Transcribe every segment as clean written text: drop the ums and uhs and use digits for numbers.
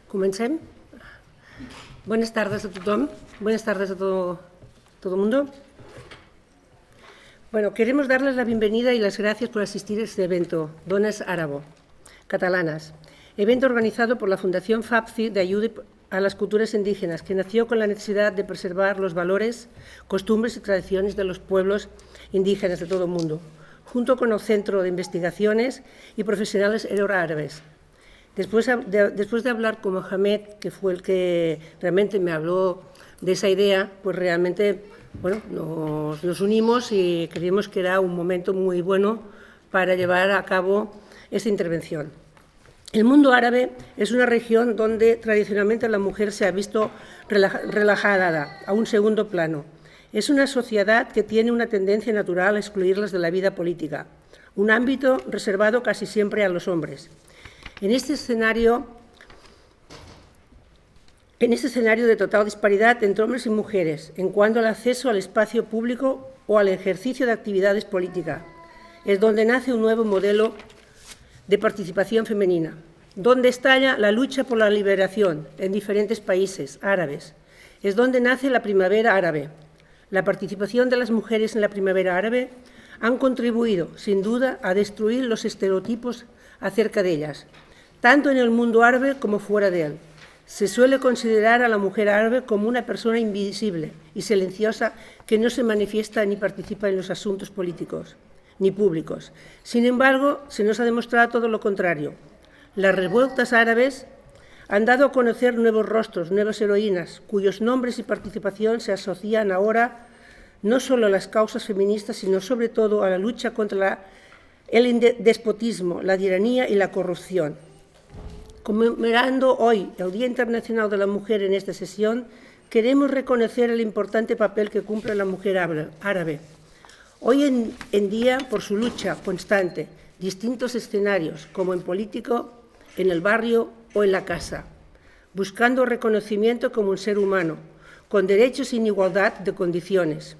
Comencem. Buenas tardes a tothom. Buenas tardes a todo el mundo. Bueno, queremos darles la bienvenida y las gracias por asistir a este evento, Dones Árabo, Catalanas, evento organizado por la Fundación FAPCI de ayuda a las culturas indígenas, que nació con la necesidad de preservar los valores, costumbres y tradiciones de los pueblos indígenas de todo el mundo, junto con el Centro de Investigaciones y Profesionales Euroárabes. Después de hablar con Mohamed, que fue el que realmente me habló de esa idea, pues realmente nos unimos y creímos que era un momento muy bueno para llevar a cabo esta intervención. El mundo árabe es una región donde tradicionalmente la mujer se ha visto relajada a un segundo plano. Es una sociedad que tiene una tendencia natural a excluirlas de la vida política, un ámbito reservado casi siempre a los hombres. En este escenario de total disparidad entre hombres y mujeres, en cuanto al acceso al espacio público o al ejercicio de actividades políticas, es donde nace un nuevo modelo de participación femenina, donde estalla la lucha por la liberación en diferentes países árabes. Es donde nace la primavera árabe. La participación de las mujeres en la primavera árabe han contribuido, sin duda, a destruir los estereotipos acerca de ellas, tanto en el mundo árabe como fuera de él. Se suele considerar a la mujer árabe como una persona invisible y silenciosa que no se manifiesta ni participa en los asuntos políticos ni públicos. Sin embargo, se nos ha demostrado todo lo contrario. Las revueltas árabes han dado a conocer nuevos rostros, nuevas heroínas, cuyos nombres y participación se asocian ahora no solo a las causas feministas, sino sobre todo a la lucha contra el despotismo, la tiranía y la corrupción. Conmemorando hoy el Día Internacional de la Mujer en esta sesión, queremos reconocer el importante papel que cumple la mujer árabe. Hoy en día, por su lucha constante, distintos escenarios, como en político, en el barrio o en la casa, buscando reconocimiento como un ser humano, con derechos en igualdad de condiciones.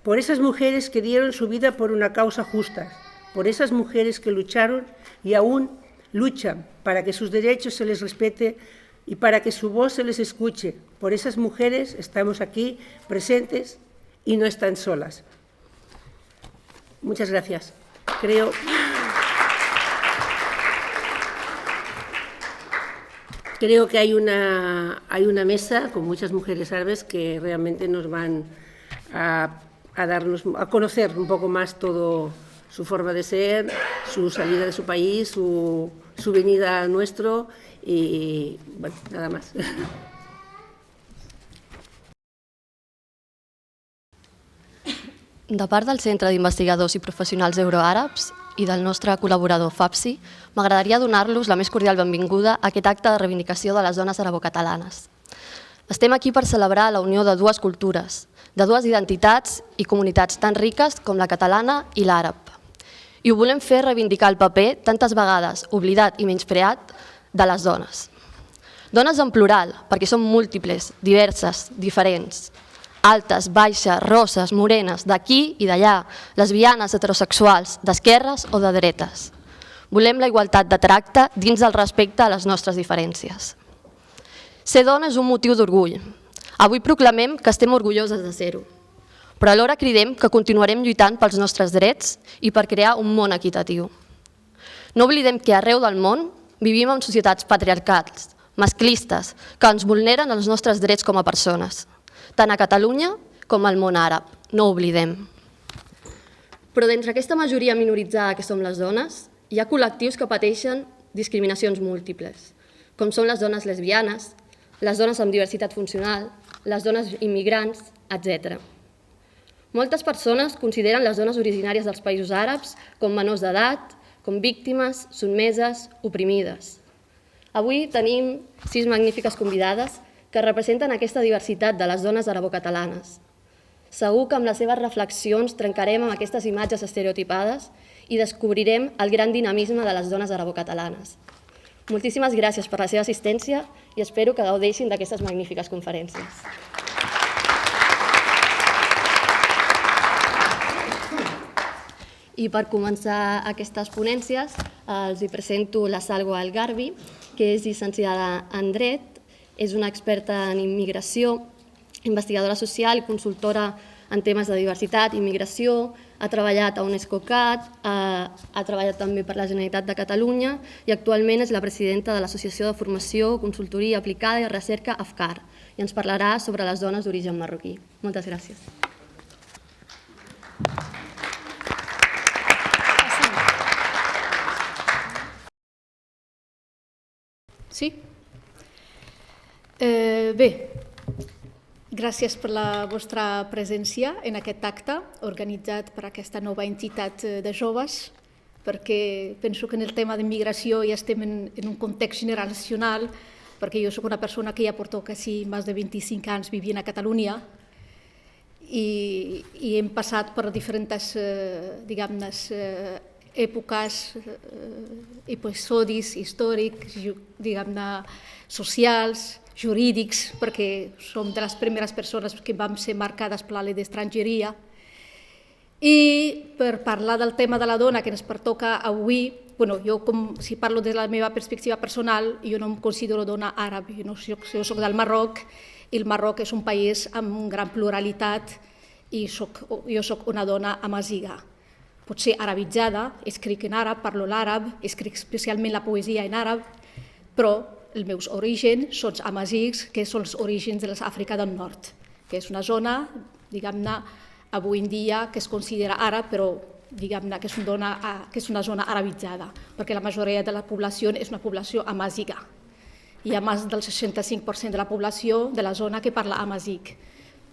Por esas mujeres que dieron su vida por una causa justa, por esas mujeres que lucharon y aún luchan para que sus derechos se les respete y para que su voz se les escuche. Por esas mujeres estamos aquí presentes y no están solas. Muchas gracias. Creo que hay una mesa con muchas mujeres árabes que realmente nos van a conocer un poco más todo su forma de ser, su salida de su país, su venida al nuestro y, bueno, nada más. De part del Centre d'Investigadors i Professionals Euroàrabs i del nostre col·laborador FAPCI, m'agradaria donar-los la més cordial benvinguda a aquest acte de reivindicació de les dones arabocatalanes. Estem aquí per celebrar la unió de dues cultures, de dues identitats i comunitats tan riques com la catalana i l'àrab. I ho volem fer reivindicar el paper, tantes vegades oblidat i menyspreat, de les dones. Dones en plural, perquè són múltiples, diverses, diferents, altes, baixes, rosses, morenes, d'aquí i d'allà, lesbianes, heterosexuals, d'esquerres o de dretes. Volem la igualtat de tracte dins del respecte a les nostres diferències. Ser dona és un motiu d'orgull. Avui proclamem que estem orgulloses de ser-ho, però alhora cridem que continuarem lluitant pels nostres drets i per crear un món equitatiu. No oblidem que arreu del món vivim en societats patriarcals, masclistes, que ens vulneren els nostres drets com a persones, tant a Catalunya com al món àrab, no ho oblidem. Però d'entre aquesta majoria minoritzada que som les dones, hi ha col·lectius que pateixen discriminacions múltiples, com són les dones lesbianes, les dones amb diversitat funcional, les dones immigrants, etc. Moltes persones consideren les dones originàries dels països àrabs com menors d'edat, com víctimes, sotmeses, oprimides. Avui tenim 6 magnífiques convidades que representen aquesta diversitat de les dones arabocatalanes. Segur que amb les seves reflexions trencarem amb aquestes imatges estereotipades i descobrirem el gran dinamisme de les dones arabocatalanes. Moltíssimes gràcies per la seva assistència i espero que gaudeixin d'aquestes magnífiques conferències. I per començar aquestes ponències els hi presento la Salwa Algarbi, que és llicenciada en Dret, és una experta en immigració, investigadora social i consultora en temes de diversitat i immigració, ha treballat a UNESCO-CAT, ha treballat també per la Generalitat de Catalunya i actualment és la presidenta de l'Associació de Formació, Consultoria Aplicada i Recerca AFCAR i ens parlarà sobre les dones d'origen marroquí. Moltes gràcies. Sí? Bé, gràcies per la vostra presència en aquest acte organitzat per aquesta nova entitat de joves, perquè penso que en el tema d'immigració ja estem en un context generacional, perquè jo soc una persona que ja porto quasi més de 25 anys vivint a Catalunya i hem passat per diferents, diguem-ne, èpoques, episodis històrics, diguem-ne, socials, jurídics, perquè som de les primeres persones que vam ser marcades per la llei d'estrangeria. I per parlar del tema de la dona que ens pertoca avui, jo si parlo des de la meva perspectiva personal, jo no em considero dona àrab, jo soc del Marroc i el Marroc és un país amb una gran pluralitat i jo soc una dona amaziga. Potser arabitzada, escric en àrab, parlo l'àrab, escric especialment la poesia en àrab, però els meus orígens són amazics, que són els orígens de l'Àfrica del Nord, que és una zona, diguem-ne, avui en dia que es considera àrab, però diguem-ne que és una zona arabitzada, perquè la majoria de la població és una població amaziga. Hi ha més del 65% de la població de la zona que parla amazigh.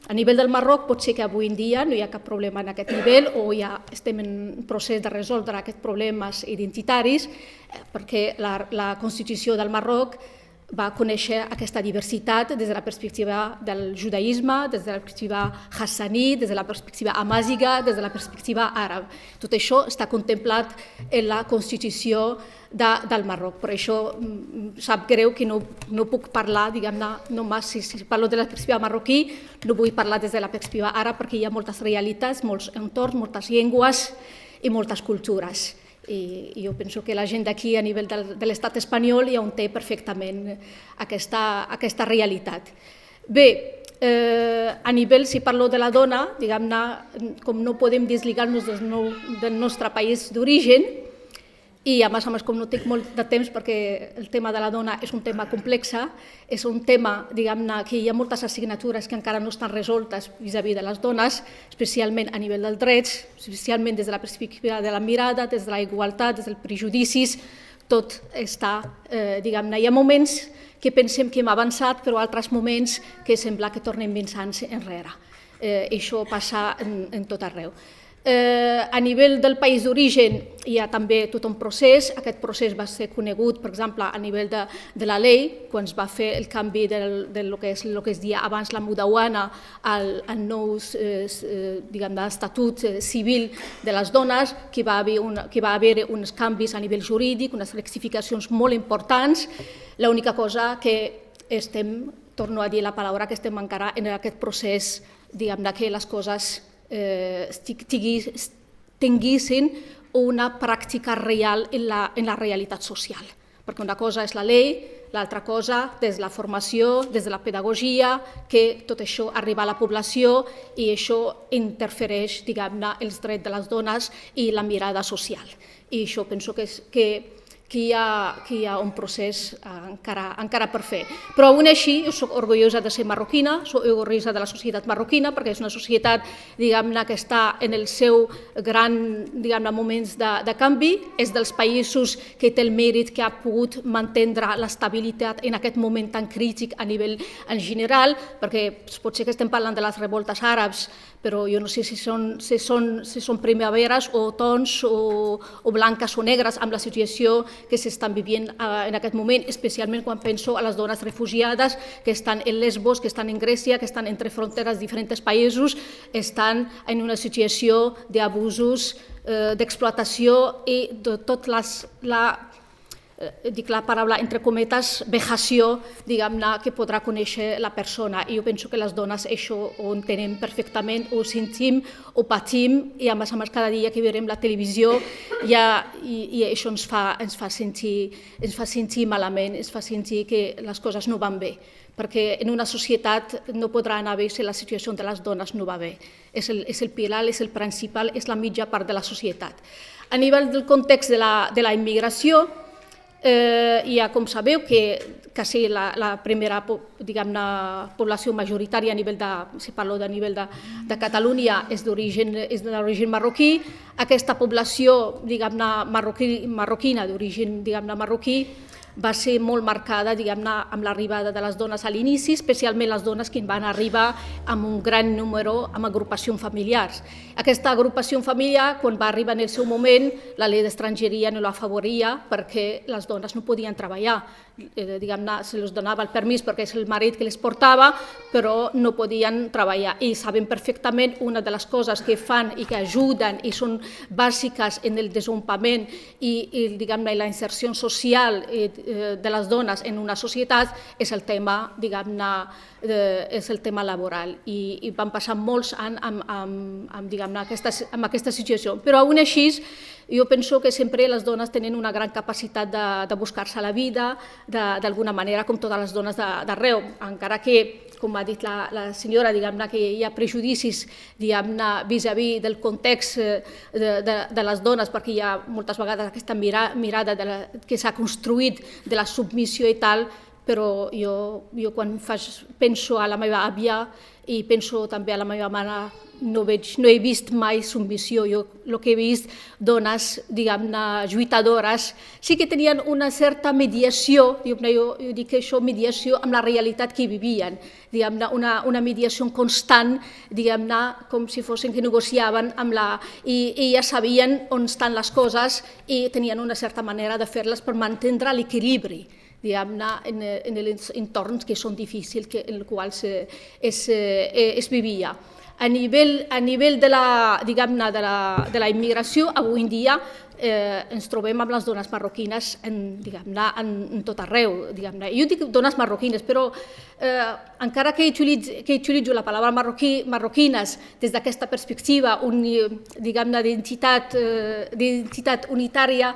A nivell del Marroc pot ser que avui en dia no hi ha cap problema en aquest nivell o ja estem en procés de resoldre aquests problemes identitaris perquè la Constitució del Marroc va conèixer aquesta diversitat des de la perspectiva del judaïsme, des de la perspectiva hassaní, des de la perspectiva amaziga, des de la perspectiva àrab. Tot això està contemplat en la Constitució del Marroc. Per això sap greu que no puc parlar, diguem-ne, només si parlo de la perspectiva marroquí, no vull parlar des de la perspectiva àrab perquè hi ha moltes realitats, molts entorns, moltes llengües i moltes cultures. I jo penso que la gent d'aquí a nivell de l'estat espanyol ja té perfectament aquesta realitat. Bé, a nivell, si parlo de la dona, diguem-ne, com no podem deslligar-nos del nostre país d'origen, i a més com no tinc molt de temps perquè el tema de la dona és un tema complex, és un tema, diguem-ne, que hi ha moltes assignatures que encara no estan resoltes vis-à-vis de les dones, especialment a nivell dels drets, especialment des de la perspectiva de la mirada, des de la igualtat, des dels prejudicis, tot està, diguem-ne, hi ha moments que pensem que hem avançat, però altres moments que sembla que tornem 20 anys enrere. Això passa en tot arreu. A nivell del país d'origen hi ha també tot un procés. Aquest procés va ser conegut, per exemple, a nivell de la llei, quan es va fer el canvi del que es deia abans la mudawana al nou estatut civil de les dones, que va haver uns canvis a nivell jurídic, unes rectificacions molt importants. L'única cosa que estem, torno a dir la paraula, que estem encara en aquest procés, diguem-ne, que les coses tinguessin una pràctica real en la realitat social. Perquè una cosa és la llei, l'altra cosa des de la formació, des de la pedagogia, que tot això arriba a la població i això interfereix, diguem-ne, els drets de les dones i la mirada social. I això penso que hi ha un procés encara per fer. Però aún així, jo soc orgullosa de ser marroquina, soc orgullosa de la societat marroquina, perquè és una societat, diguem-ne, que està en el seu gran, diguem-ne, moments de canvi, és dels països que té el mèrit que ha pogut mantenir l'estabilitat en aquest moment tan crític a nivell en general, perquè potser que estem parlant de les revoltes àrabs, però jo no sé si són primaveres o tons o blanques o negres amb la situació que s'estan vivint en aquest moment, especialment quan penso a les dones refugiades que estan en Lesbos, que estan en Grècia, que estan entre fronteres de diferents països, estan en una situació d'abusos, d'explotació i de tot dic la paraula entre cometes, vejació, diguem-ne, que podrà conèixer la persona. I jo penso que les dones això ho entenem perfectament, ho sentim, ho patim, i a més cada dia que veurem la televisió i això ens fa sentir malament, ens fa sentir que les coses no van bé, perquè en una societat no podrà anar bé si la situació de les dones no va bé. És el pilar, és el principal, és la mitja part de la societat. A nivell del context de la immigració, ja com sabeu que quasi la primera població majoritària a nivell si parlo de nivell de Catalunya és d'origen marroquí. Aquesta població marroquina d'origen marroquí va ser molt marcada amb l'arribada de les dones a l'inici, especialment les dones que van arribar amb un gran número, amb agrupacions familiars. Aquesta agrupació familiar, quan va arribar en el seu moment, la llei d'estrangeria no l'afavoria perquè les dones no podien treballar. Se les donava el permís perquè és el marit que les portava, però no podien treballar. I saben perfectament una de les coses que fan i que ajuden i són bàsiques en el desenvolupament i la inserció social de les dones en una societat és el tema, és el tema laboral. I van passar molts anys amb aquesta situació. Però aún així, jo penso que sempre les dones tenen una gran capacitat de buscar-se la vida d'alguna manera, com totes les dones d'arreu, encara que, com ha dit la senyora, que hi ha prejudicis vis-à-vis del context de les dones, perquè hi ha moltes vegades aquesta mirada que s'ha construït de la submissió i tal, però jo quan penso a la meva àvia i penso també a la meva mare, no he vist mai submissió. Jo el que he vist, dones, lluitadores, sí que tenien una certa mediació, jo dic que això, mediació amb la realitat que vivien, una mediació constant, com si fossin que negociaven i ja sabien on estan les coses i tenien una certa manera de fer-les per mantenir l'equilibri en els entorns que són difícils, en els quals es vivia. A nivell de la immigració, avui en dia ens trobem amb les dones marroquines en tot arreu. Jo dic dones marroquines, però encara que utilitzo la paraula marroquines des d'aquesta perspectiva d'identitat unitària,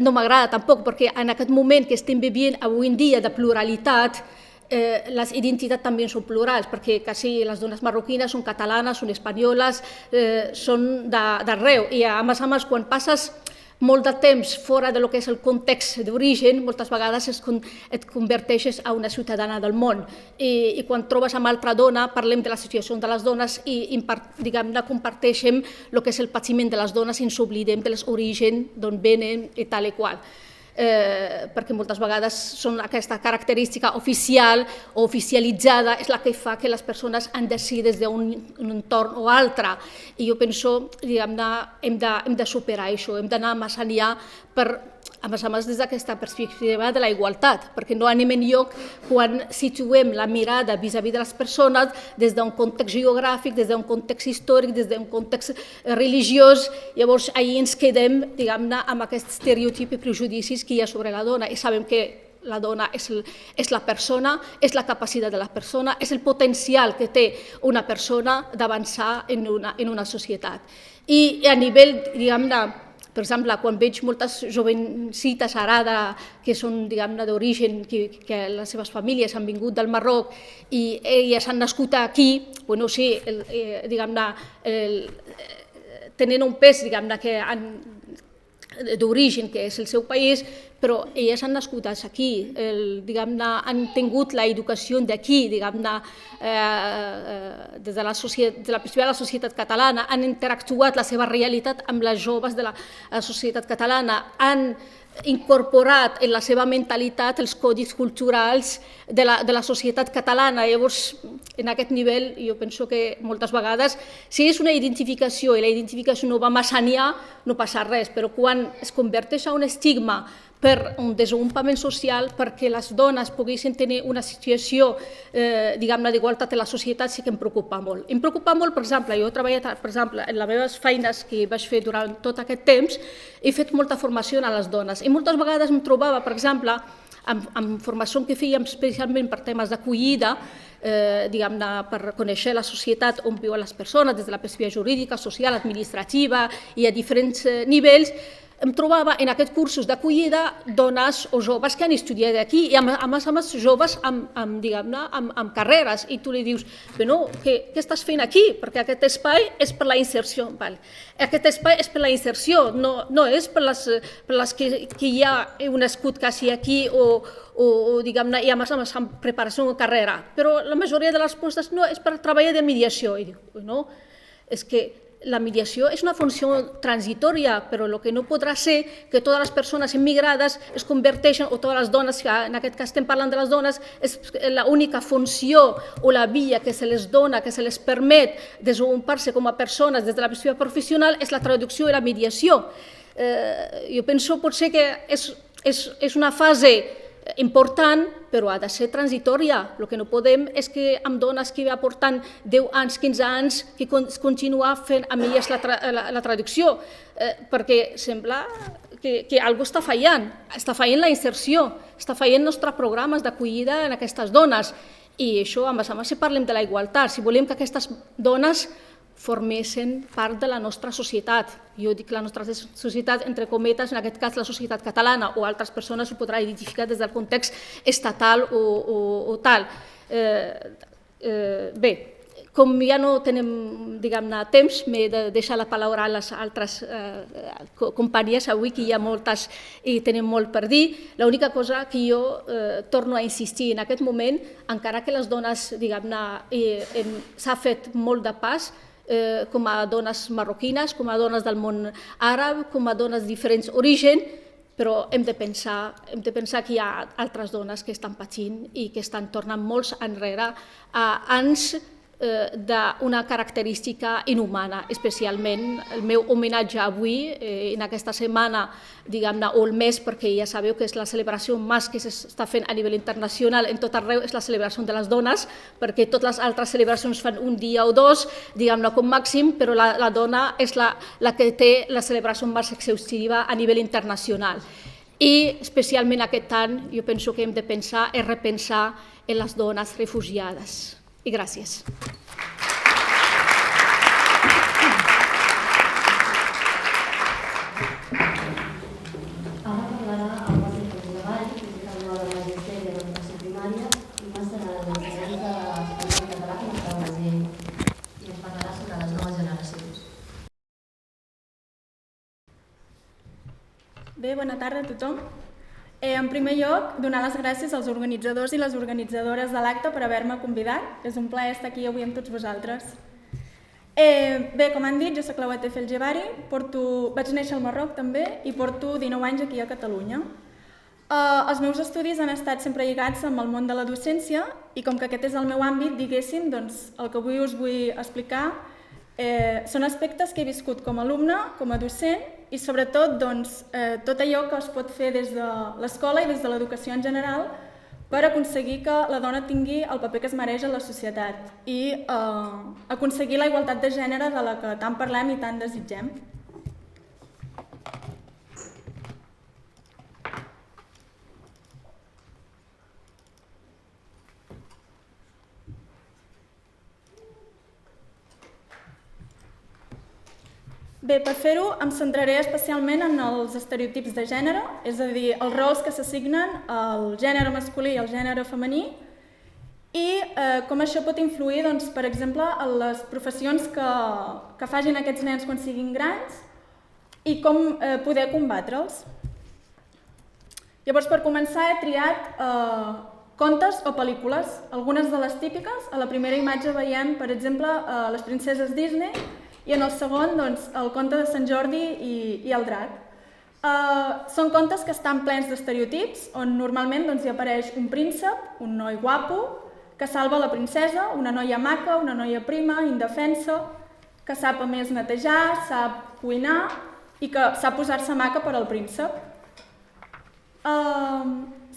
no m'agrada tampoc, perquè en aquest moment que estem vivint avui en dia de pluralitat, les identitats també són plurals, perquè quasi les dones marroquines són catalanes, són espanyoles, són d'arreu. I a més, quan passes molt de temps fora del que és el context d'origen, moltes vegades et converteixes en una ciutadana del món. I quan trobes amb altra dona, parlem de la situació de les dones i comparteixem el que és el patiment de les dones i ens oblidem dels orígens d'on venen i tal i qual. Perquè moltes vegades aquesta característica oficial o oficialitzada és la que fa que les persones han de ser des d'un entorn o altre. I jo penso que hem de superar això, hem d'anar més enllà a més des d'aquesta perspectiva de la igualtat, perquè no anem enlloc quan situem la mirada vis-à-vis de les persones des d'un context geogràfic, des d'un context històric, des d'un context religiós. Llavors, ahir ens quedem amb aquests estereotips i prejudicis que hi ha sobre la dona i sabem que la dona és la persona, és la capacitat de la persona, és el potencial que té una persona d'avançar en una societat. I a nivell, per exemple, quan veig moltes jovencites ara que són d'origen, que les seves famílies han vingut del Marroc i elles han nascut aquí, tenen un pes d'origen, que és el seu país, però elles han nascut aquí, han tingut l'educació d'aquí, des de la perspectiva de la societat catalana, han interactuat la seva realitat amb les joves de la societat catalana, han incorporat en la seva mentalitat els codis culturals de la societat catalana. Llavors, en aquest nivell, jo penso que moltes vegades, si és una identificació i la identificació no va més enllà, no passa res, però quan es converteix en un estigma per un desenvolupament social, perquè les dones poguessin tenir una situació d'igualtat en la societat, sí que em preocupa molt. Em preocupa molt, per exemple, jo he treballat, per exemple, en les meves feines que vaig fer durant tot aquest temps, he fet molta formació a les dones i moltes vegades em trobava, per exemple, amb formació que fèiem especialment per temes d'acollida, per conèixer la societat on viuen les persones, des de la perspectiva jurídica, social, administrativa i a diferents nivells, em trobava en aquests cursos d'acollida dones o joves que han estudiat aquí i a més joves amb carreres, i tu li dius, però què estàs fent aquí? Perquè aquest espai és per la inserció. Aquest espai és per la inserció, no és per les que hi ha un escut quasi aquí i a més amb preparació o carrera. Però la majoria de les respostes no, és per treballar de mediació. I dic, no, és que la mediació és una funció transitòria, però el que no podrà ser que totes les persones immigrades es converteixen, o totes les dones, que en aquest cas estem parlant de les dones, és l'única funció o la via que se les dona, que se les permet desenvolupar-se com a persones des de la perspectiva professional, és la traducció i la mediació. Jo penso potser que és una fase important, però ha de ser transitòria. El que no podem és que amb dones que porten 10 anys, 15 anys, que continuar fent amb elles la traducció, perquè sembla que alguna cosa està fallant. Està fallant la inserció, està fallant els nostres programes d'acollida en aquestes dones. I això, a més, si parlem de la igualtat, si volem que aquestes dones formessin part de la nostra societat. Jo dic la nostra societat, entre cometes, en aquest cas la societat catalana, o altres persones ho podran identificar des del context estatal o tal. Bé, com ja no tenim, temps, m'he de deixar la paraula a les altres companyies avui, que hi ha moltes i tenim molt per dir. L'única cosa que jo torno a insistir en aquest moment, encara que les dones, s'ha fet molt de pas, com a dones marroquines, com a dones del món àrab, com a dones de diferents orígens, però hem de pensar que hi ha altres dones que estan patint i que estan tornant molts enrere a anys d'una característica inhumana, especialment el meu homenatge avui, en aquesta setmana, o el mes, perquè ja sabeu que és la celebració més que s'està fent a nivell internacional, en tot arreu és la celebració de les dones, perquè totes les altres celebracions fan un dia o dos, com màxim, però la dona és la que té la celebració més exhaustiva a nivell internacional. I especialment aquest any jo penso que hem de pensar i repensar en les dones refugiades. I gràcies. Ara parlarà el bàsic de treball, criticant la Magisteri de l'Educació Primària i màster en l'ensenyament d'espanyol català com a Brasil. I ens parlarà sobre les noves generacions. Bé, bona tarda a tothom. En primer lloc, donar les gràcies als organitzadors i les organitzadores de l'acte per haver-me convidat. És un plaer estar aquí avui amb tots vosaltres. Bé, com han dit, jo soc la Watef El Jebari, vaig néixer al Marroc també i porto 19 anys aquí a Catalunya. Els meus estudis han estat sempre lligats amb el món de la docència i com que aquest és el meu àmbit, diguéssim, doncs el que avui us vull explicar són aspectes que he viscut com a alumne, com a docent i sobretot tot allò que es pot fer des de l'escola i des de l'educació en general per aconseguir que la dona tingui el paper que es mereix a la societat i aconseguir la igualtat de gènere de la que tant parlem i tant desitgem. Bé, per fer-ho em centraré especialment en els estereotips de gènere, és a dir, els rols que s'assignen al gènere masculí i al gènere femení i com això pot influir, per exemple, en les professions que facin aquests nens quan siguin grans i com poder combatre'ls. Llavors, per començar, he triat contes o pel·lícules, algunes de les típiques. A la primera imatge veiem, per exemple, les princeses Disney, i en el segon, el conte de Sant Jordi i el drac. Són contes que estan plens d'estereotips, on normalment hi apareix un príncep, un noi guapo, que salva la princesa, una noia maca, una noia prima, indefensa, que sap a més netejar, sap cuinar i que sap posar-se maca per al príncep.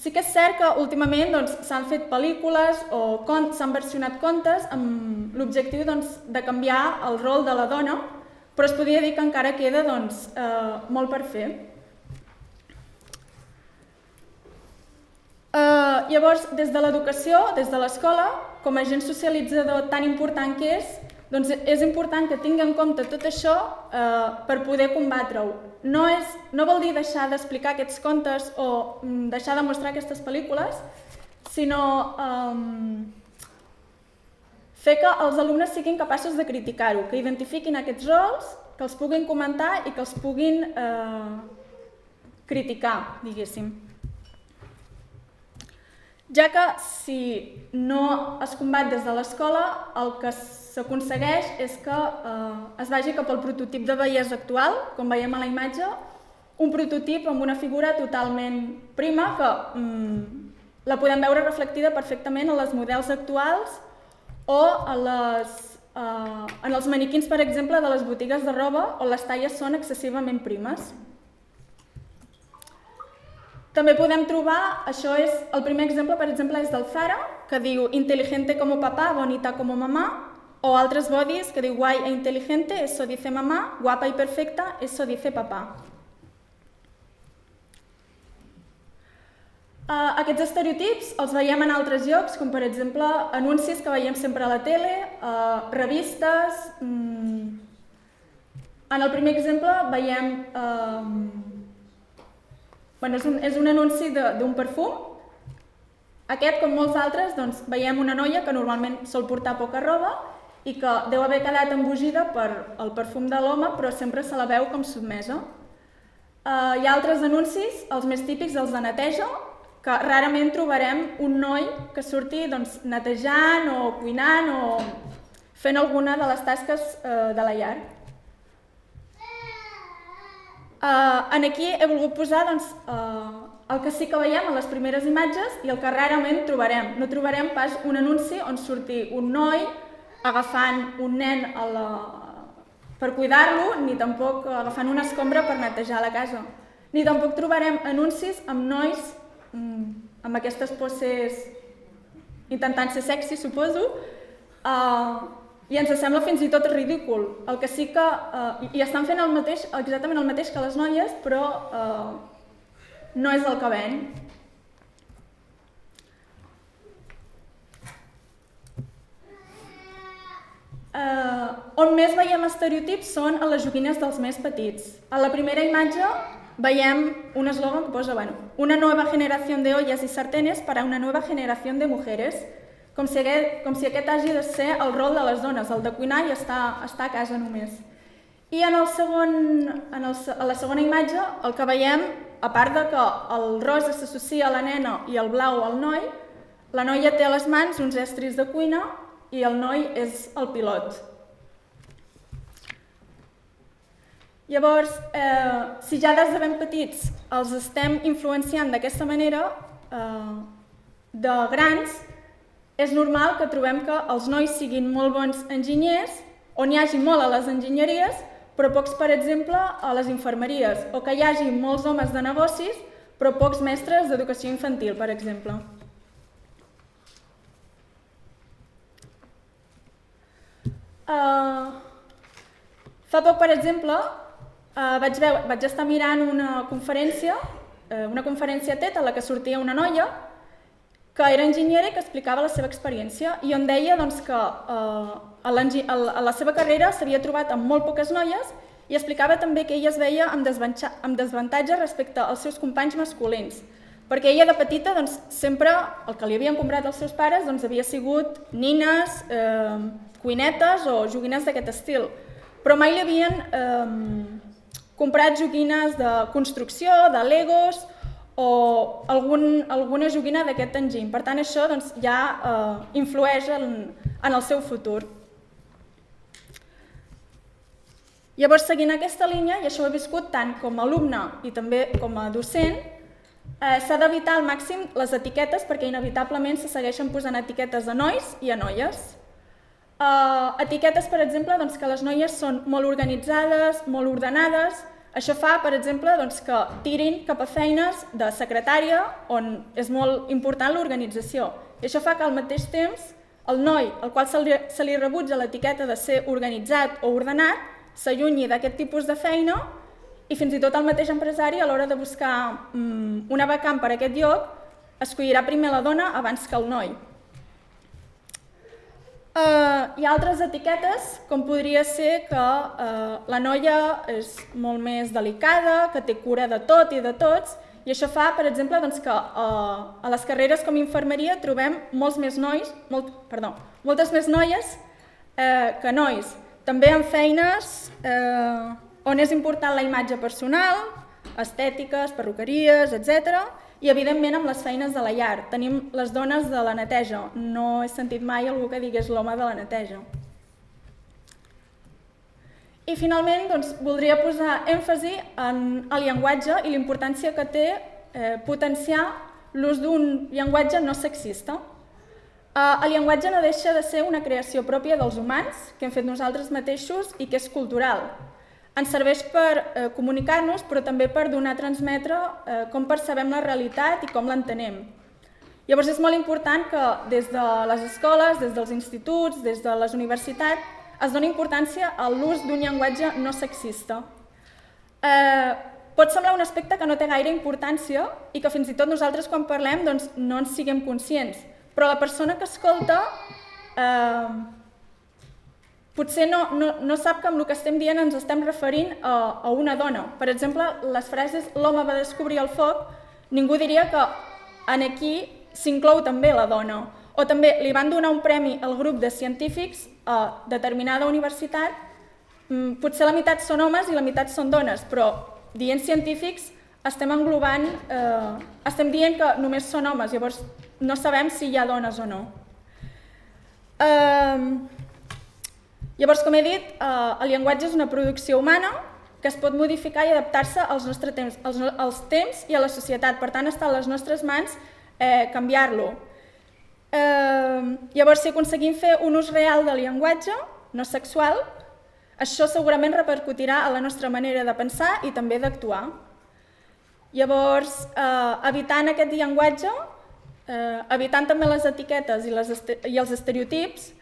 Sí que és cert que últimament s'han fet pel·lícules o s'han versionat contes amb l'objectiu de canviar el rol de la dona, però es podria dir que encara queda molt per fer. Llavors, des de l'educació, des de l'escola, com a agent socialitzador tan important que és important que tingui en compte tot això per poder combatre-ho. No vol dir deixar d'explicar aquests contes o deixar de mostrar aquestes pel·lícules, sinó fer que els alumnes siguin capaços de criticar-ho, que identifiquin aquests rols, que els puguin comentar i que els puguin criticar, diguéssim. Ja que si no es combat des de l'escola, el que s'aconsegueix és que es vagi cap al prototip de bellesa actual, com veiem a la imatge, un prototip amb una figura totalment prima que la podem veure reflectida perfectament en les models actuals o en els maniquins, per exemple, de les botigues de roba on les talles són excessivament primes. També podem trobar, això és el primer exemple, per exemple, és del Zara, que diu inteligente como papá, bonita como mamá, o altres bodis que diu guay e inteligente, eso dice mamá, guapa y perfecta, eso dice papá. Aquests estereotips els veiem en altres llocs, com per exemple anuncis que veiem sempre a la tele, revistes. En el primer exemple veiem... és un anunci d'un perfum. Aquest, com molts altres, veiem una noia que normalment sol portar poca roba i que deu haver quedat embogida per el perfum de l'home, però sempre se la veu com sotmesa. Hi ha altres anuncis, els més típics, els de neteja, que rarament trobarem un noi que surti netejant o cuinant o fent alguna de les tasques de la llar. Aquí he volgut posar el que sí que veiem en les primeres imatges i el que rarament trobarem. No trobarem pas un anunci on surti un noi agafant un nen per cuidar-lo, ni tampoc agafant una escombra per netejar la casa. Ni tampoc trobarem anuncis amb nois amb aquestes poses intentant ser sexy, suposo, i ens sembla fins i tot ridícul. El que sí que... I estan fent exactament el mateix que les noies, però no és el que ven. On més veiem estereotips són a les joguines dels més petits. A la primera imatge veiem un eslògan que posa una nueva generación de ollas y sartenes para una nueva generación de mujeres, com si aquest hagi de ser el rol de les dones, el de cuinar i estar a casa només. I a la segona imatge el que veiem, a part de que el rosa s'associa a la nena i el blau al noi, la noia té a les mans uns estris de cuina i el noi és el pilot. Llavors, si ja des de ben petits els estem influenciant d'aquesta manera, de grans, és normal que trobem que els nois siguin molt bons enginyers, on hi hagi molt a les enginyeries, però pocs, per exemple, a les infermeries, o que hi hagi molts homes de negocis, però pocs mestres d'educació infantil, per exemple. Fa poc, per exemple, vaig estar mirant una conferència TED a la que sortia una noia que era enginyera i que explicava la seva experiència i on deia que a la seva carrera s'havia trobat amb molt poques noies i explicava també que ella es veia amb desavantatge respecte als seus companys masculins, perquè ella de petita sempre el que li havien comprat els seus pares havia sigut nines, cuinetes o joguines d'aquest estil, però mai li havien comprat joguines de construcció, de legos o alguna joguina d'aquest enginy. Per tant, això ja influeix en el seu futur. Llavors, seguint aquesta línia, i això ho he viscut tant com a alumne i també com a docent, s'ha d'evitar al màxim les etiquetes perquè inevitablement se segueixen posant etiquetes a nois i a noies. Etiquetes, per exemple, que les noies són molt organitzades, molt ordenades, Això fa, per exemple, que tirin cap a feines de secretària, on és molt important l'organització. I això fa que al mateix temps el noi, al qual se li rebutja l'etiqueta de ser organitzat o ordenat, s'allunyi d'aquest tipus de feina i fins i tot el mateix empresari, a l'hora de buscar una vacant per a aquest lloc, escollirà primer la dona abans que el noi. Hi ha altres etiquetes, com podria ser que la noia és molt més delicada, que té cura de tot i de tots, i això fa, per exemple, que a les carreres com infermeria trobem moltes més noies que nois. També en feines on és important la imatge personal, estètiques, perruqueries, etc. I, evidentment, amb les feines de la llar. Tenim les dones de la neteja. No he sentit mai algú que digués l'home de la neteja. I, finalment, voldria posar èmfasi en el llenguatge i la importància que té potenciar l'ús d'un llenguatge no sexista. El llenguatge no deixa de ser una creació pròpia dels humans, que hem fet nosaltres mateixos i que és cultural. Ens serveix per comunicar-nos, però també per donar a transmetre com percebem la realitat i com l'entenem. Llavors és molt important que des de les escoles, des dels instituts, des de les universitats, es doni importància a l'ús d'un llenguatge no sexista. Pot semblar un aspecte que no té gaire importància i que fins i tot nosaltres quan parlem no en siguem conscients, però la persona que escolta potser no sap que amb el que estem dient ens estem referint a una dona. Per exemple, les frases «l'home va descobrir el foc», ningú diria que aquí s'inclou també la dona. O també li van donar un premi al grup de científics a determinada universitat, potser la meitat són homes i la meitat són dones, però dient científics estem englobant, estem dient que només són homes, llavors no sabem si hi ha dones o no. Llavors, com he dit, el llenguatge és una producció humana que es pot modificar i adaptar-se als temps i a la societat. Per tant, està a les nostres mans canviar-lo. Llavors, si aconseguim fer un ús real del llenguatge, no sexual, això segurament repercutirà a la nostra manera de pensar i també d'actuar. Llavors, evitant aquest llenguatge, evitant també les etiquetes i els estereotips,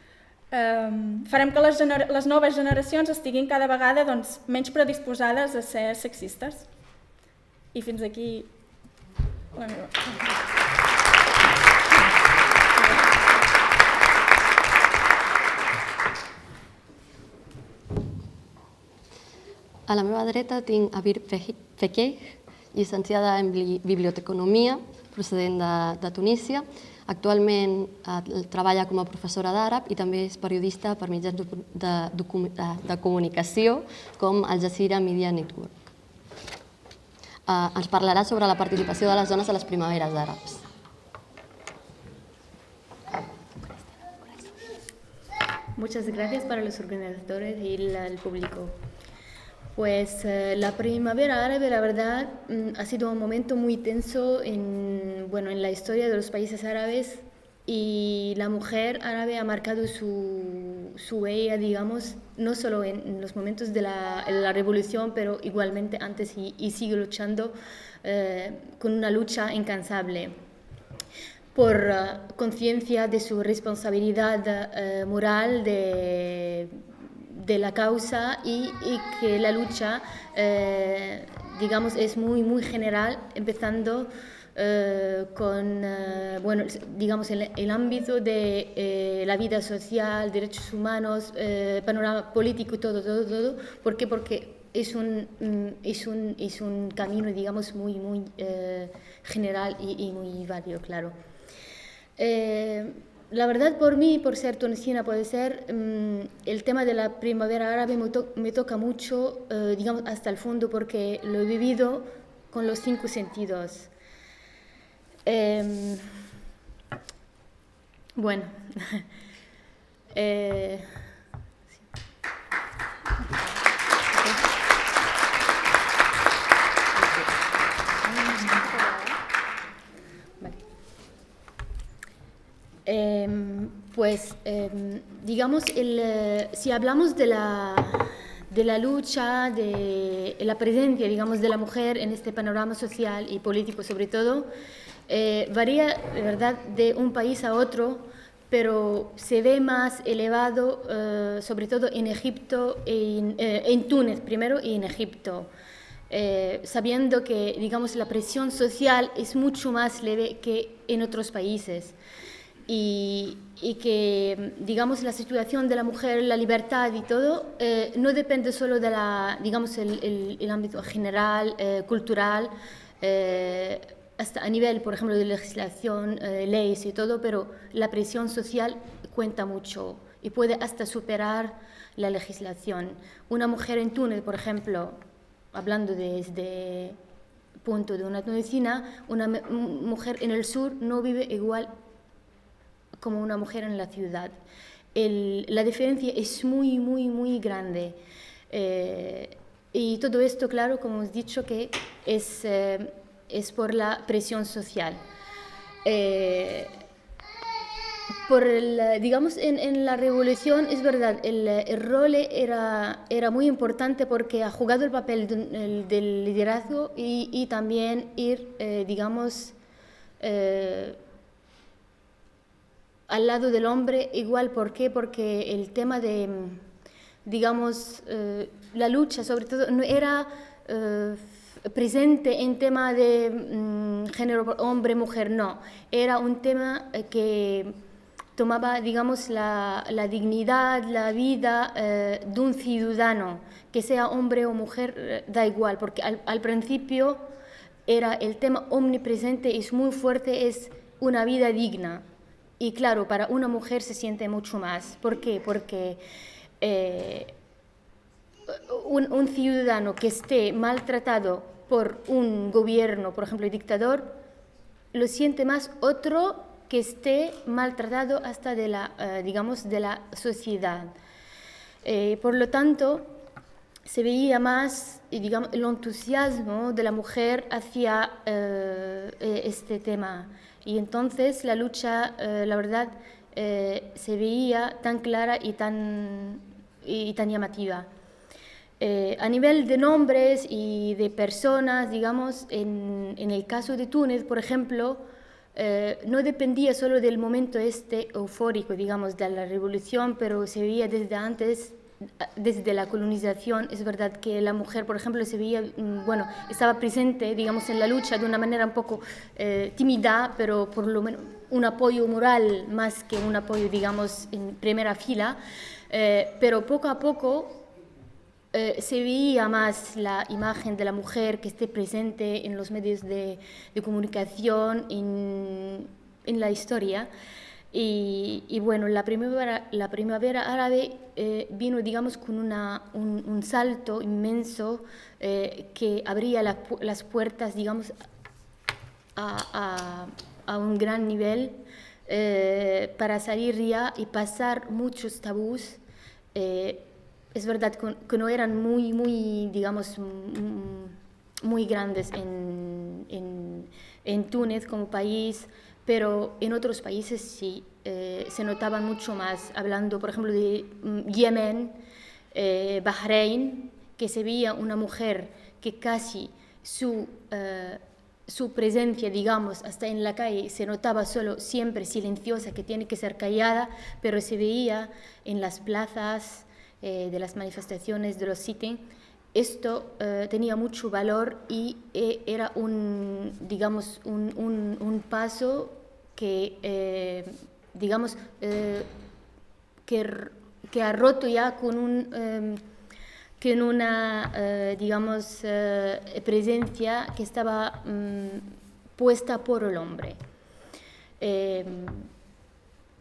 farem que les noves generacions estiguin cada vegada menys predisposades a ser sexistes. I fins aquí la meva. A la meva dreta tinc Abir Fekeh, llicenciada en Biblioteconomia, procedent de Tunísia. Actualment treballa com a professora d'àrab i també és periodista per mitjans de comunicació com Al Jazeera Media Network. Ens parlarà sobre la participació de les dones a les primaveres àrabs. Muchas gracias para los organizadores y el público. Pues la primavera árabe, la verdad, ha sido un momento muy tenso en la historia de los países árabes y la mujer árabe ha marcado su huella, digamos, no solo en los momentos de la revolución, pero igualmente antes y sigue luchando con una lucha incansable por conciencia de su responsabilidad moral de la causa y que la lucha, digamos, es muy, muy general, empezando con, digamos, el ámbito de la vida social, derechos humanos, panorama político, todo. ¿Por qué? Porque es un camino, digamos, muy, muy general y muy válido, claro. La verdad, por mí, por ser tunecina, puede ser, el tema de la primavera árabe me toca mucho, digamos, hasta el fondo, porque lo he vivido con los 5 sentidos. Bueno, pues, digamos, si hablamos de de la lucha, de la presencia, digamos, de la mujer en este panorama social y político sobre todo, varía, de verdad, de un país a otro, pero se ve más elevado, sobre todo en Egipto, en Túnez primero y en Egipto, sabiendo que, digamos, la presión social es mucho más leve que en otros países. Y que, digamos, la situación de la mujer, la libertad y todo, no depende solo de digamos, el ámbito general, cultural, hasta a nivel, por ejemplo, de legislación, leyes y todo, pero la presión social cuenta mucho y puede hasta superar la legislación. Una mujer en Túnez, por ejemplo, hablando desde el punto de una tunecina, una mujer en el sur no vive igual como una mujer en la ciudad. La diferencia es muy, muy, muy grande. Y todo esto, claro, como hemos dicho, que es por la presión social. Digamos, en la revolución, es verdad, el rol era muy importante porque ha jugado el papel del liderazgo y también ir, digamos, al lado del hombre igual. ¿Por qué? Porque el tema de, digamos, la lucha sobre todo no era presente en tema de género hombre-mujer, no. Era un tema que tomaba, digamos, la dignidad, la vida de un ciudadano, que sea hombre o mujer, da igual, porque al principio era el tema omnipresente, es muy fuerte, es una vida digna. Y claro, para una mujer se siente mucho más. ¿Por qué? Porque un ciudadano que esté maltratado por un gobierno, por ejemplo, dictador, lo siente más otro que esté maltratado hasta digamos, de la sociedad. Por lo tanto, se veía más, digamos, el entusiasmo de la mujer hacia este tema. Y entonces la lucha, la verdad, se veía tan clara y tan llamativa. A nivel de nombres y de personas, digamos, en el caso de Túnez, por ejemplo, no dependía solo del momento eufórico, digamos, de la revolución, pero se veía desde antes, desde la colonización. Es verdad que la mujer, por ejemplo, se veía, bueno, estaba presente, digamos, en la lucha de una manera un poco tímida, pero por lo menos un apoyo moral más que un apoyo, digamos, en primera fila, pero poco a poco se veía más la imagen de la mujer que esté presente en los medios de comunicación, en la historia. Y bueno, la primavera árabe vino, digamos, con un salto inmenso que abría las puertas, digamos, a un gran nivel para salir ya y pasar muchos tabús. Es verdad que no eran muy, digamos, muy grandes en Túnez como país, pero en otros países sí se notaban mucho más, hablando, por ejemplo, de Yemen, Bahrein, que se veía una mujer que casi su presencia, digamos, hasta en la calle se notaba solo siempre silenciosa, que tiene que ser callada, pero se veía en las plazas de las manifestaciones, de los sit-in. Esto tenía mucho valor y era digamos, un paso que, digamos, que ha roto ya con una, digamos, presencia que estaba puesta por el hombre.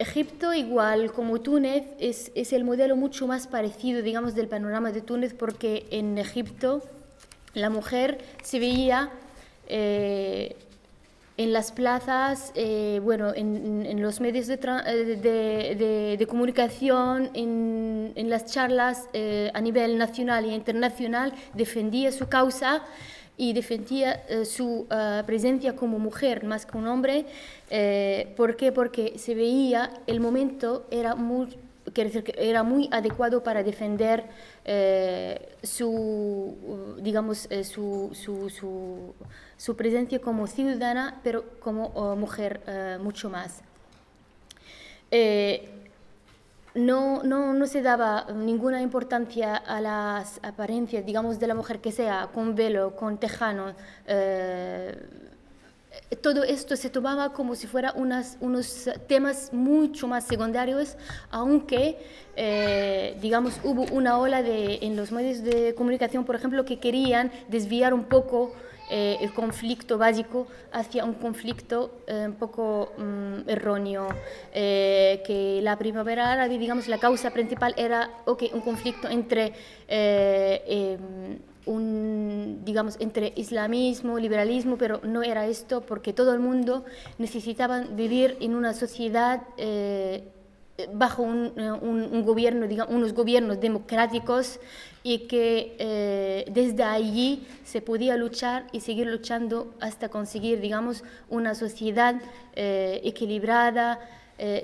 Egipto, igual como Túnez, es el modelo mucho más parecido, digamos, del panorama de Túnez, porque en Egipto la mujer se veía en las plazas, bueno, en los medios de comunicación, en las charlas a nivel nacional e internacional, defendía su causa y defendía su presencia como mujer más que un hombre. ¿Por qué? Porque se veía, el momento era muy, quiere decir que era muy adecuado para defender su presencia como ciudadana, pero como mujer mucho más. No se daba ninguna importancia a las apariencias, digamos, de la mujer, que sea con velo, con tejano. Todo esto se tomaba como si fuera unos temas mucho más secundarios, aunque, digamos, hubo una ola en los medios de comunicación, por ejemplo, que querían desviar un poco el conflicto básico hacia un conflicto un poco erróneo, que la primavera árabe, digamos, la causa principal era un conflicto entre entre islamismo, liberalismo, pero no era esto, porque todo el mundo necesitaba vivir en una sociedad bajo un gobierno, digamos, unos gobiernos democráticos, y que desde allí se podía luchar y seguir luchando hasta conseguir, digamos, una sociedad equilibrada,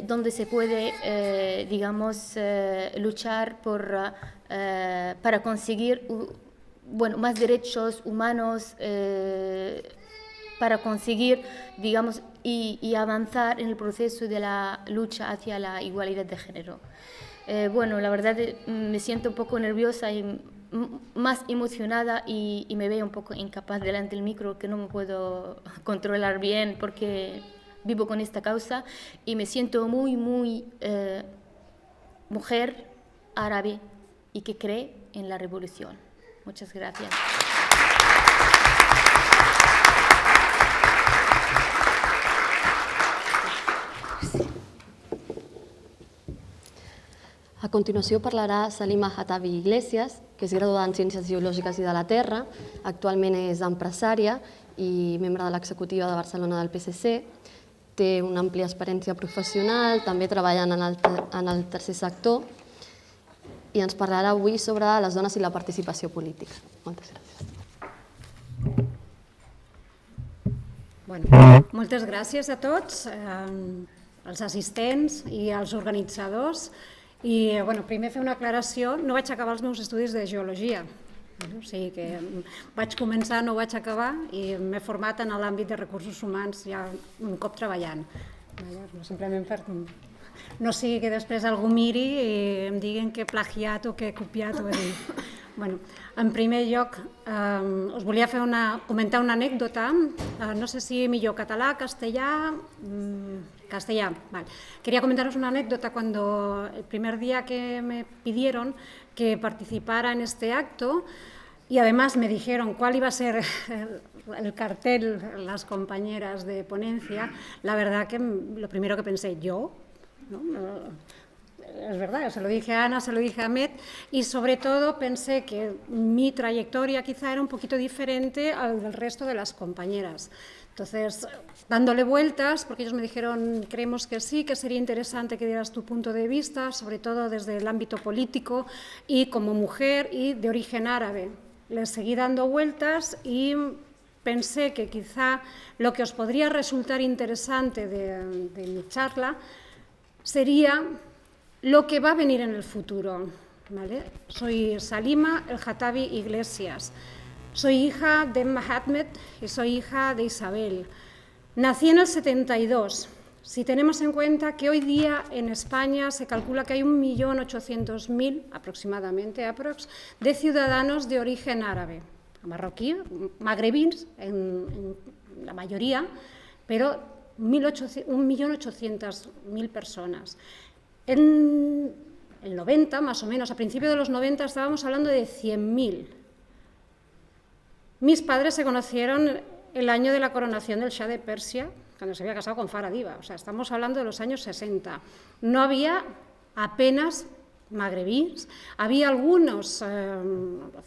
donde se puede, luchar para conseguir más derechos humanos, para conseguir, digamos, y avanzar en el proceso de la lucha hacia la igualdad de género. La verdad me siento un poco nerviosa y más emocionada, y me veo un poco incapaz delante del micro, que no me puedo controlar bien porque vivo con esta causa, y me siento muy, muy mujer árabe y que cree en la revolución. Muchas gracias. A continuació parlarà Salima Hatabi Iglesias, que és graduada en Ciències Geològiques i de la Terra, actualment és empresària i membre de l'executiva de Barcelona del PSC, té una àmplia experiència professional, també treballant en el tercer sector, i ens parlarà avui sobre les dones i la participació política. Moltes gràcies. Moltes gràcies a tots, als assistents i als organitzadors. I primer fer una aclaració: no vaig acabar els meus estudis de geologia, o sigui que vaig començar, no vaig acabar, i m'he format en l'àmbit de recursos humans ja un cop treballant. Simplement per no sigui que després algú miri i em diguin que he plagiat o que he copiat o he dit. En primer lloc, us volia comentar una anècdota, no sé si millor català, castellà... Castellà. Quería comentaros una anécdota. Cuando el primer día que me pidieron que participara en este acto, y además me dijeron cuál iba a ser el cartel, las compañeras de ponencia, la verdad que lo primero que pensé, ¿yo? Es verdad, se lo dije a Ana, se lo dije a Ahmed, y sobre todo pensé que mi trayectoria quizá era un poquito diferente al del resto de las compañeras. Entonces, dándole vueltas, porque ellos me dijeron, creemos que sí, que sería interesante que dieras tu punto de vista, sobre todo desde el ámbito político y como mujer y de origen árabe. Les seguí dando vueltas y pensé que quizá lo que os podría resultar interesante de mi charla sería lo que va a venir en el futuro. Soy Salima El Hatabi Iglesias. Soy hija de Ahmed y soy hija de Isabel. Nací en el 72. Si tenemos en cuenta que hoy día en España se calcula que hay 1.800.000 aproximadamente de ciudadanos de origen árabe, marroquí, magrebíes en la mayoría, pero 1.800.000 personas. En el 90, más o menos, a principios de los 90, estábamos hablando de 100.000. Mis padres se conocieron el año de la coronación del Shah de Persia, cuando se había casado con Farah Diba, o sea, estamos hablando de los años 60. No había apenas magrebíes, había algunos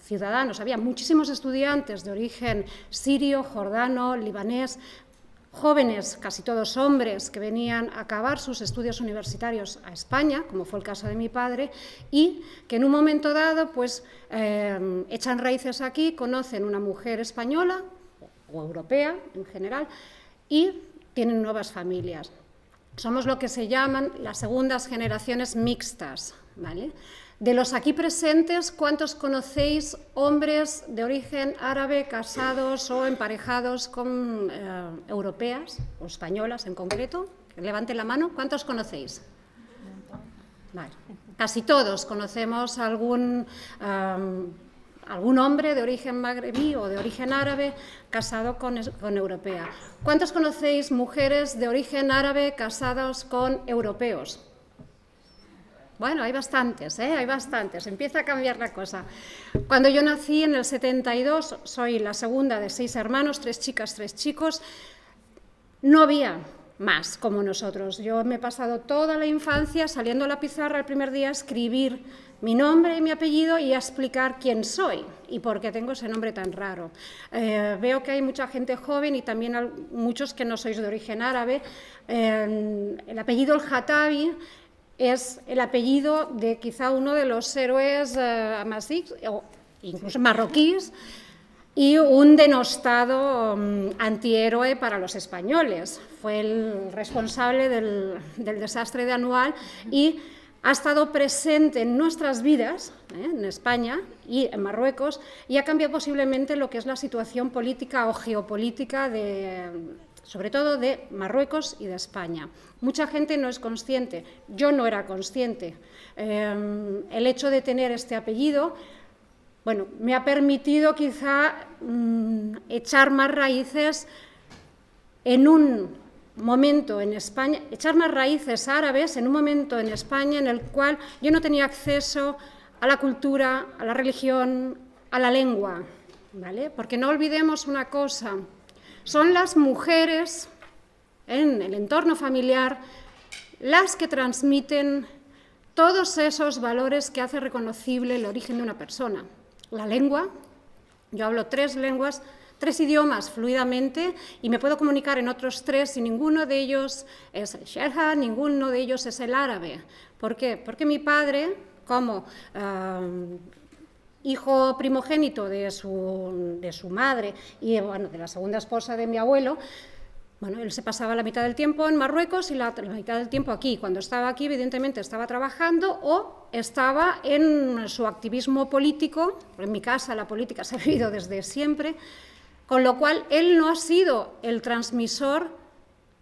ciudadanos, había muchísimos estudiantes de origen sirio, jordano, libanés, jóvenes, casi todos hombres, que venían a acabar sus estudios universitarios a España, como fue el caso de mi padre, y que en un momento dado pues echan raíces aquí, conocen una mujer española o europea en general y tienen nuevas familias. somos lo que se llaman las segundas generaciones mixtas, ¿vale? De los aquí presentes, ¿cuántos conocéis hombres de origen árabe casados o emparejados con europeas o españolas en concreto? Levanten la mano, ¿cuántos conocéis? Vale. Casi todos conocemos algún hombre de origen magrebí o de origen árabe casado con europea. ¿Cuántos conocéis mujeres de origen árabe casadas con europeos? Bueno, hay bastantes, empieza a cambiar la cosa. Cuando yo nací en el 72, soy la segunda de 6 hermanos, 3 chicas, 3 chicos, no había más como nosotros. Yo me he pasado toda la infancia saliendo a la pizarra el primer día a escribir mi nombre y mi apellido y a explicar quién soy y por qué tengo ese nombre tan raro. Veo que hay mucha gente joven y también muchos que no sois de origen árabe. El apellido El-Hatabi es el apellido de quizá uno de los héroes amazigh, o incluso marroquíes, y un denostado antihéroe para los españoles. Fue el responsable del desastre de Anual y ha estado presente en nuestras vidas, en España y en Marruecos, y ha cambiado posiblemente lo que es la situación política o geopolítica sobre todo de Marruecos y de España. Mucha gente no es consciente, yo no era consciente. El hecho de tener este apellido, bueno, me ha permitido quizá echar más raíces en un momento en España, echar más raíces árabes en un momento en España en el cual yo no tenía acceso a la cultura, a la religión, a la lengua, ¿vale? Porque no olvidemos una cosa, son las mujeres en el entorno familiar las que transmiten todos esos valores que hace reconocible el origen de una persona. La lengua, yo hablo 3 lenguas, 3 idiomas fluidamente y me puedo comunicar en otros 3 y ninguno de ellos es el sherha, ninguno de ellos es el árabe. ¿Por qué? Porque mi padre, como hijo primogénito de su madre y bueno, de la segunda esposa de mi abuelo, bueno, él se pasaba la mitad del tiempo en Marruecos y la mitad del tiempo aquí. Cuando estaba aquí, evidentemente, estaba trabajando o estaba en su activismo político. En mi casa la política se ha vivido desde siempre, con lo cual él no ha sido el transmisor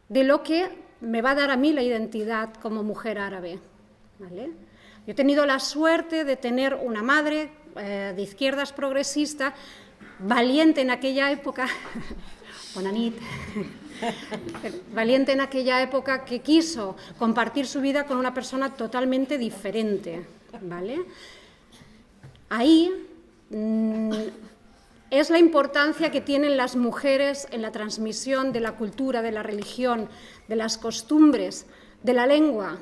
de lo que me va a dar a mí la identidad como mujer árabe, ¿vale? Yo he tenido la suerte de tener una madre de izquierdas progresista, valiente en aquella época, Bonanit, valiente en aquella época que quiso compartir su vida con una persona totalmente diferente, ¿vale? Ahí es la importancia que tienen las mujeres en la transmisión de la cultura, de la religión, de las costumbres, de la lengua.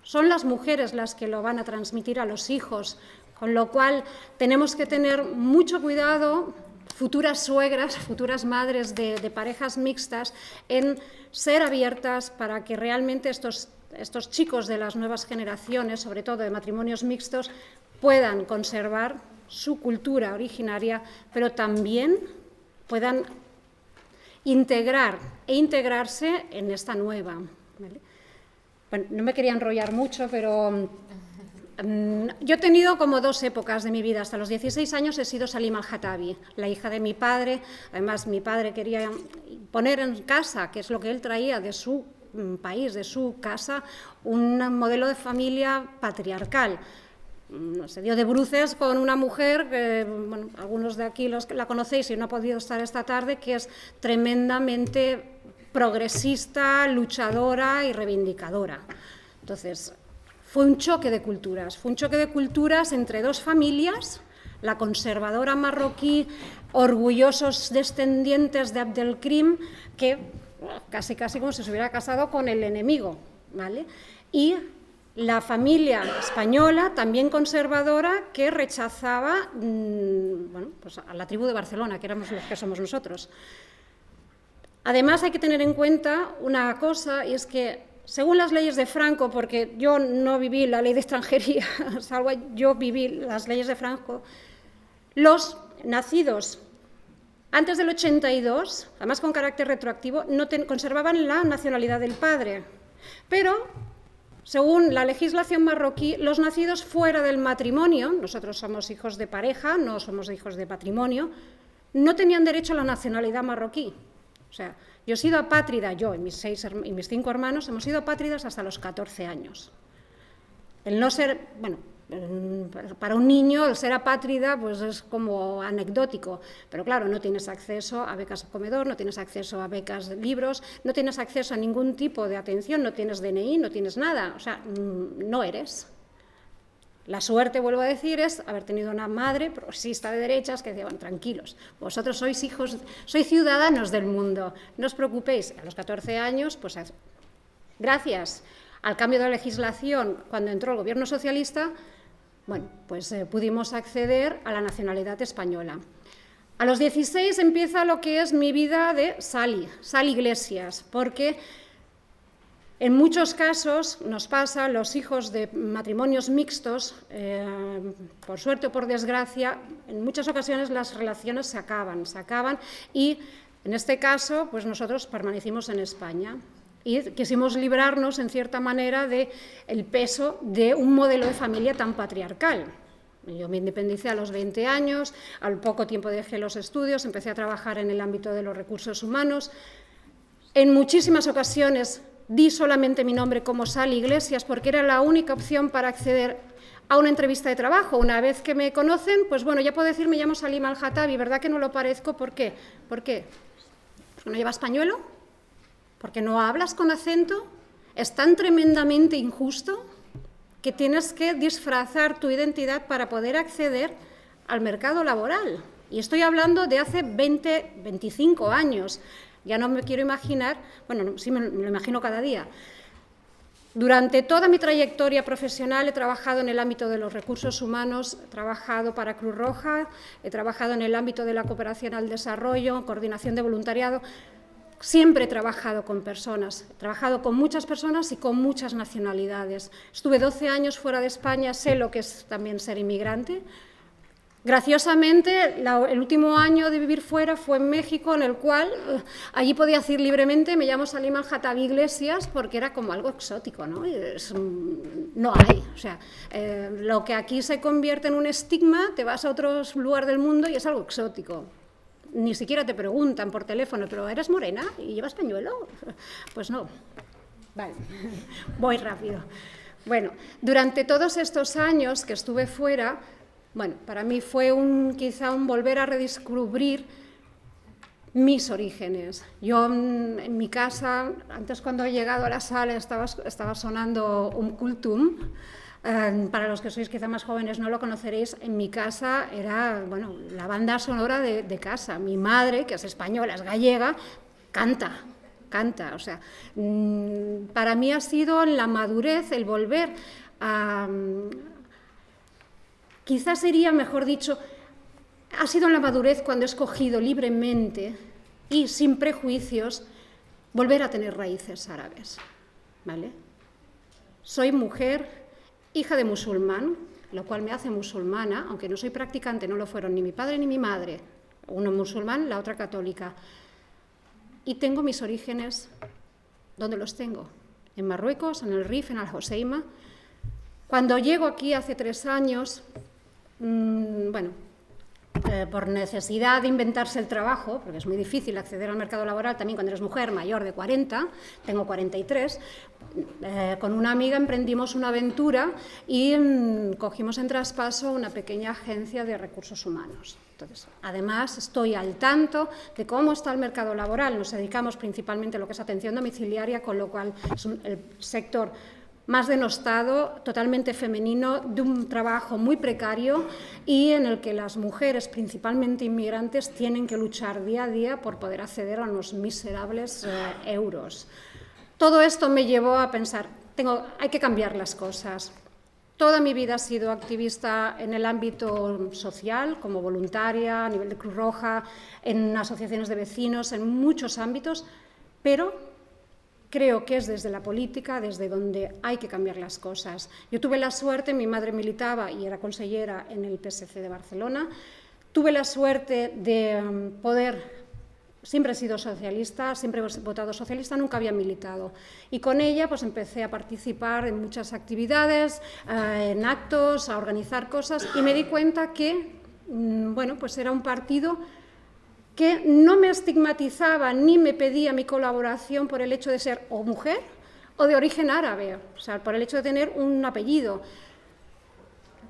Son las mujeres las que lo van a transmitir a los hijos, con lo cual tenemos que tener mucho cuidado, futuras suegras, futuras madres de parejas mixtas, en ser abiertas para que realmente estos chicos de las nuevas generaciones, sobre todo de matrimonios mixtos, puedan conservar su cultura originaria, pero también puedan integrar e integrarse en esta nueva, ¿vale? Bueno, no me quería enrollar mucho, pero yo he tenido como 2 épocas de mi vida. Hasta los 16 años he sido Salima Al-Hatabi, la hija de mi padre. Además, mi padre quería poner en casa, que es lo que él traía de su país, de su casa, un modelo de familia patriarcal. Se dio de bruces con una mujer, que bueno, algunos de aquí la conocéis y no ha podido estar esta tarde, que es tremendamente progresista, luchadora y reivindicadora. Entonces, fue un choque de culturas entre 2 familias, la conservadora marroquí, orgullosos descendientes de Abdelkrim, que casi como si se hubiera casado con el enemigo, ¿vale? Y la familia española, también conservadora, que rechazaba bueno, pues a la tribu de Barcelona, que éramos los que somos nosotros. Además, hay que tener en cuenta una cosa, y es que según las leyes de Franco, porque yo no viví la ley de extranjería, yo viví las leyes de Franco, los nacidos antes del 82, además con carácter retroactivo, conservaban la nacionalidad del padre. Pero, según la legislación marroquí, los nacidos fuera del matrimonio, nosotros somos hijos de pareja, no somos hijos de matrimonio, no tenían derecho a la nacionalidad marroquí. O sea, yo he sido apátrida, yo y mis 5 hermanos hemos sido apátridas hasta los 14 años. El no ser, bueno, para un niño el ser apátrida pues es como anecdótico, pero claro, no tienes acceso a becas comedor, no tienes acceso a becas de libros, no tienes acceso a ningún tipo de atención, no tienes DNI, no tienes nada, o sea, no eres. La suerte, vuelvo a decir, es haber tenido una madre progresista de derechas que decía, bueno, tranquilos, vosotros sois hijos, sois ciudadanos del mundo, no os preocupéis. A los 14 años, pues gracias al cambio de la legislación cuando entró el gobierno socialista, bueno, pues pudimos acceder a la nacionalidad española. A los 16 empieza lo que es mi vida de Sal Iglesias, porque en muchos casos nos pasa, los hijos de matrimonios mixtos, por suerte o por desgracia, en muchas ocasiones las relaciones se acaban y en este caso pues nosotros permanecimos en España y quisimos librarnos en cierta manera del peso de un modelo de familia tan patriarcal. Yo me independicé a los 20 años, al poco tiempo dejé los estudios, empecé a trabajar en el ámbito de los recursos humanos. En muchísimas ocasiones di solamente mi nombre como Sal Iglesias porque era la única opción para acceder a una entrevista de trabajo. Una vez que me conocen, pues bueno, ya puedo decir me llamo Salima Al-Hatabi, ¿verdad que no lo parezco? ¿Por qué? ¿Por qué? ¿Porque no llevas pañuelo? ¿Porque no hablas con acento? ¿Es tan tremendamente injusto que tienes que disfrazar tu identidad para poder acceder al mercado laboral? Y estoy hablando de hace 20, 25 años. Ya no me quiero imaginar, bueno, sí me lo imagino cada día. Durante toda mi trayectoria profesional he trabajado en el ámbito de los recursos humanos, he trabajado para Cruz Roja, he trabajado en el ámbito de la cooperación al desarrollo, coordinación de voluntariado. Siempre he trabajado con personas, he trabajado con muchas personas y con muchas nacionalidades. Estuve 12 años fuera de España, sé lo que es también ser inmigrante. Graciosamente, el último año de vivir fuera fue en México, en el cual allí podía decir libremente, me llamo Salima Al-Hatabi Iglesias, porque era como algo exótico, ¿no? No hay, o sea, lo que aquí se convierte en un estigma, te vas a otro lugar del mundo y es algo exótico. Ni siquiera te preguntan por teléfono, ¿pero eres morena y llevas pañuelo? Pues no. Vale, voy rápido. Bueno, durante todos estos años que estuve fuera, bueno, para mí fue quizá un volver a redescubrir mis orígenes. Yo en mi casa, antes cuando he llegado a la sala estaba sonando Kulthum. Para los que sois quizá más jóvenes no lo conoceréis, en mi casa era, bueno, la banda sonora de casa. Mi madre, que es española, es gallega, canta, o sea, para mí ha sido la madurez, el volver a... Quizás sería, mejor dicho, ha sido la madurez cuando he escogido libremente y sin prejuicios volver a tener raíces árabes, ¿vale? Soy mujer, hija de musulmán, lo cual me hace musulmana, aunque no soy practicante, no lo fueron ni mi padre ni mi madre, uno musulmán, la otra católica. Y tengo mis orígenes, ¿dónde los tengo? En Marruecos, en el Rif, en Al-Hoceima. Cuando llego aquí hace 3 años, bueno, por necesidad de inventarse el trabajo, porque es muy difícil acceder al mercado laboral también cuando eres mujer mayor de 40, tengo 43, con una amiga emprendimos una aventura y cogimos en traspaso una pequeña agencia de recursos humanos. Entonces, además, estoy al tanto de cómo está el mercado laboral. Nos dedicamos principalmente a lo que es atención domiciliaria, con lo cual es el sector más denostado, totalmente femenino, de un trabajo muy precario y en el que las mujeres, principalmente inmigrantes, tienen que luchar día a día por poder acceder a unos miserables euros. Todo esto me llevó a pensar, hay que cambiar las cosas. Toda mi vida he sido activista en el ámbito social, como voluntaria, a nivel de Cruz Roja, en asociaciones de vecinos, en muchos ámbitos, pero creo que es desde la política, desde donde hay que cambiar las cosas. Yo tuve la suerte, mi madre militaba y era consellera en el PSC de Barcelona, tuve la suerte de poder siempre he sido socialista, siempre he votado socialista, nunca había militado. Y con ella pues empecé a participar en muchas actividades, en actos, a organizar cosas, y me di cuenta que, bueno, pues era un partido que no me estigmatizaba ni me pedía mi colaboración por el hecho de ser o mujer o de origen árabe, o sea, por el hecho de tener un apellido.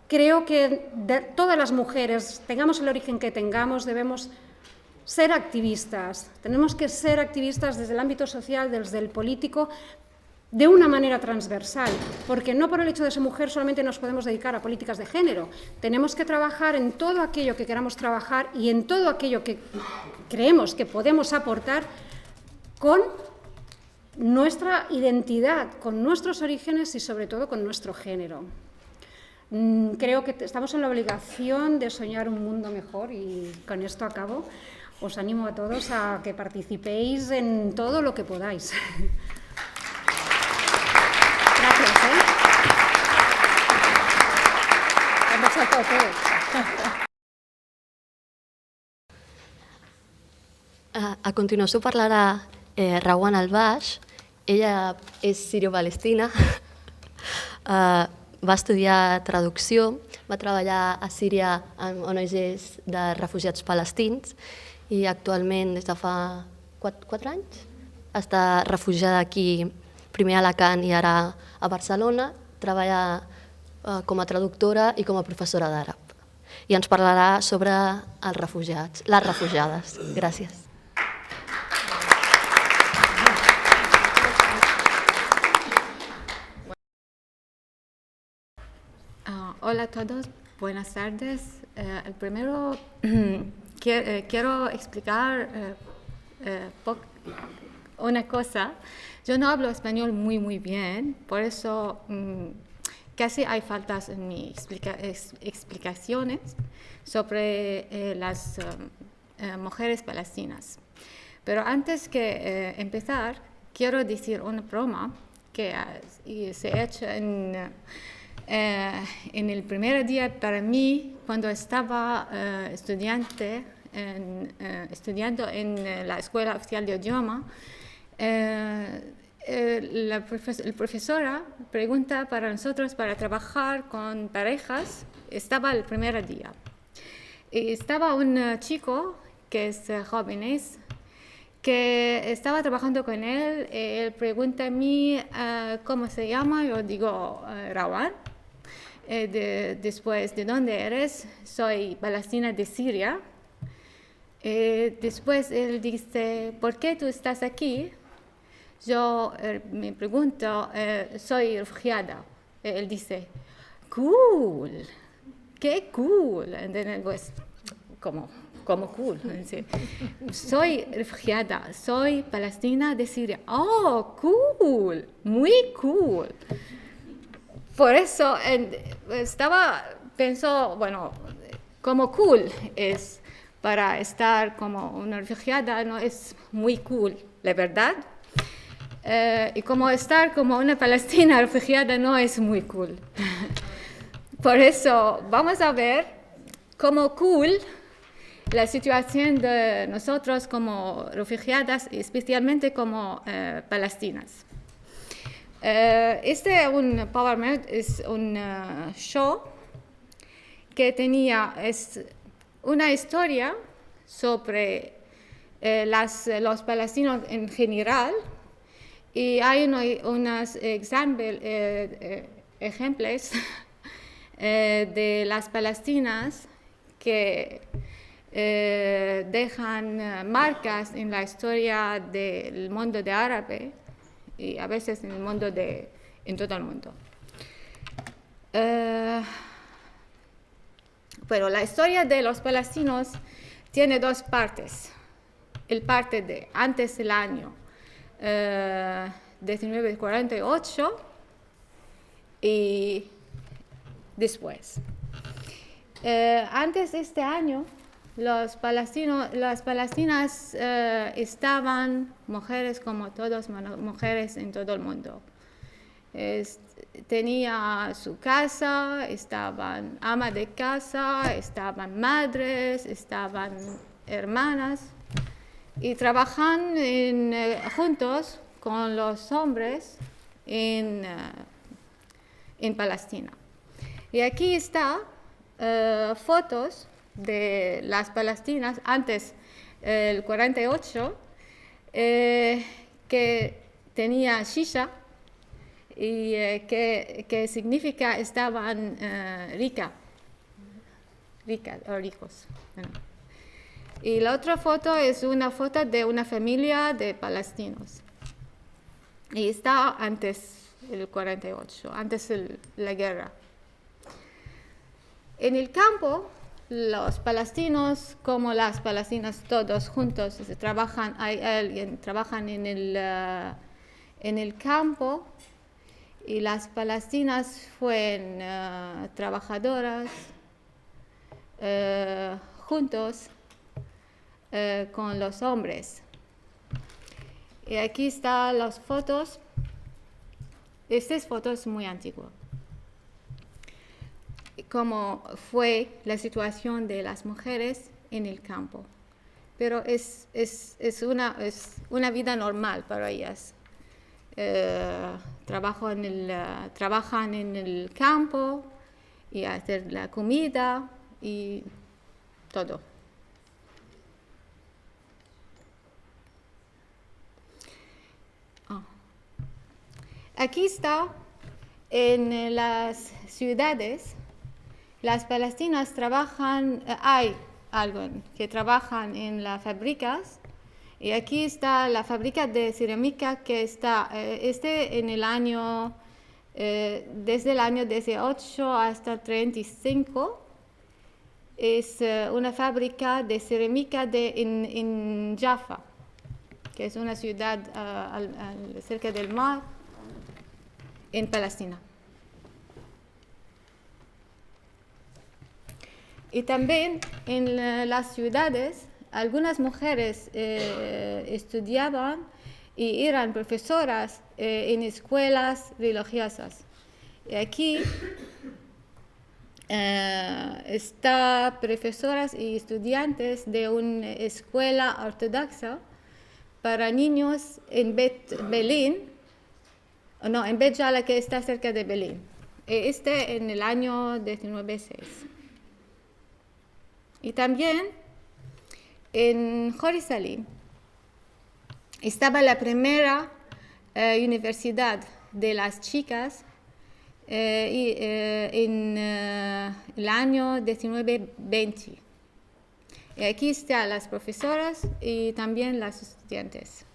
Creo que todas las mujeres, tengamos el origen que tengamos, debemos ser activistas. Tenemos que ser activistas desde el ámbito social, desde el político, de una manera transversal, porque no por el hecho de ser mujer solamente nos podemos dedicar a políticas de género. Tenemos que trabajar en todo aquello que queramos trabajar y en todo aquello que creemos que podemos aportar con nuestra identidad, con nuestros orígenes y sobre todo con nuestro género. Creo que estamos en la obligación de soñar un mundo mejor y con esto acabo. Os animo a todos a que participéis en todo lo que podáis. Gracias, Vamos a tope. A continuació parlarà Rawan Albash. Ella és sirio-palestina, va estudiar traducció, va treballar a Síria amb ONGs de refugiats palestins i actualment, des de fa 4 anys, està refugiada aquí, primer a Alacant i ara a Barcelona, treballa com a traductora i com a professora d'àrab. I ens parlarà sobre els refugiats, les refugiades. Gràcies. Hola a todos, buenas tardes. El primero quiero explicar una cosa. Yo no hablo español muy bien, por eso casi hay faltas en mis explicaciones sobre las mujeres palestinas. Pero antes que empezar, quiero decir una broma que se ha hecho en el primer día para mí, cuando estaba estudiando en la Escuela Oficial de Idioma, la profesora pregunta para nosotros para trabajar con parejas. Estaba el primer día. Y estaba un chico que es joven, que estaba trabajando con él. Él pregunta a mí cómo se llama. Yo digo Rawan. Después, ¿de dónde eres? Soy palestina de Siria. Después él dice, ¿por qué tú estás aquí? Yo me pregunto, soy refugiada. Él dice, cool, qué cool. Entonces, pues, ¿cómo cool? Soy refugiada, soy palestina de Siria. Oh, cool, muy cool. Por eso pensó, bueno, como cool es para estar como una refugiada, no es muy cool, la verdad. Y como estar como una palestina refugiada no es muy cool. Por eso vamos a ver cómo cool la situación de nosotros como refugiadas, especialmente como palestinas. Este un PowerPoint es un show que es una historia sobre los palestinos en general, y hay unos ejemplos de las palestinas que dejan marcas en la historia del mundo de árabe y a veces en el mundo en todo el mundo. Pero la historia de los palestinos tiene dos partes. El parte de antes del año 1948 y después. Antes de este año, las palestinas estaban mujeres como todas mujeres en todo el mundo. Tenía su casa, estaban amas de casa, estaban madres, estaban hermanas, y trabajan juntos con los hombres en Palestina. Y aquí está fotos de las palestinas antes del 48, que tenía shisha y que significa estaban ricos. Bueno. Y la otra foto es una foto de una familia de palestinos. Y está antes del 48, antes de la guerra. En el campo, los palestinos, como las palestinas, todos juntos trabajan en el campo, y las palestinas fueron trabajadoras juntos con los hombres. Y aquí están las fotos. Estas fotos son muy antiguas. Cómo fue la situación de las mujeres en el campo. Pero es una vida normal para ellas. Trabajan en el campo y hacer la comida y todo. Aquí está, en las ciudades, las palestinas trabajan, hay algo que trabajan en las fábricas, y aquí está la fábrica de cerámica que está en el año, desde el año 18 hasta 35, es una fábrica de cerámica en Jaffa, que es una ciudad cerca del mar, en Palestina. Y también en las ciudades, algunas mujeres estudiaban y eran profesoras en escuelas religiosas. Y aquí están profesoras y estudiantes de una escuela ortodoxa para niños en en Bet Jala, que está cerca de Berlín. En el año 1906. Y también en Jerusalén estaba la primera universidad de las chicas en el año 1920. Y aquí están las profesoras y también las estudiantes.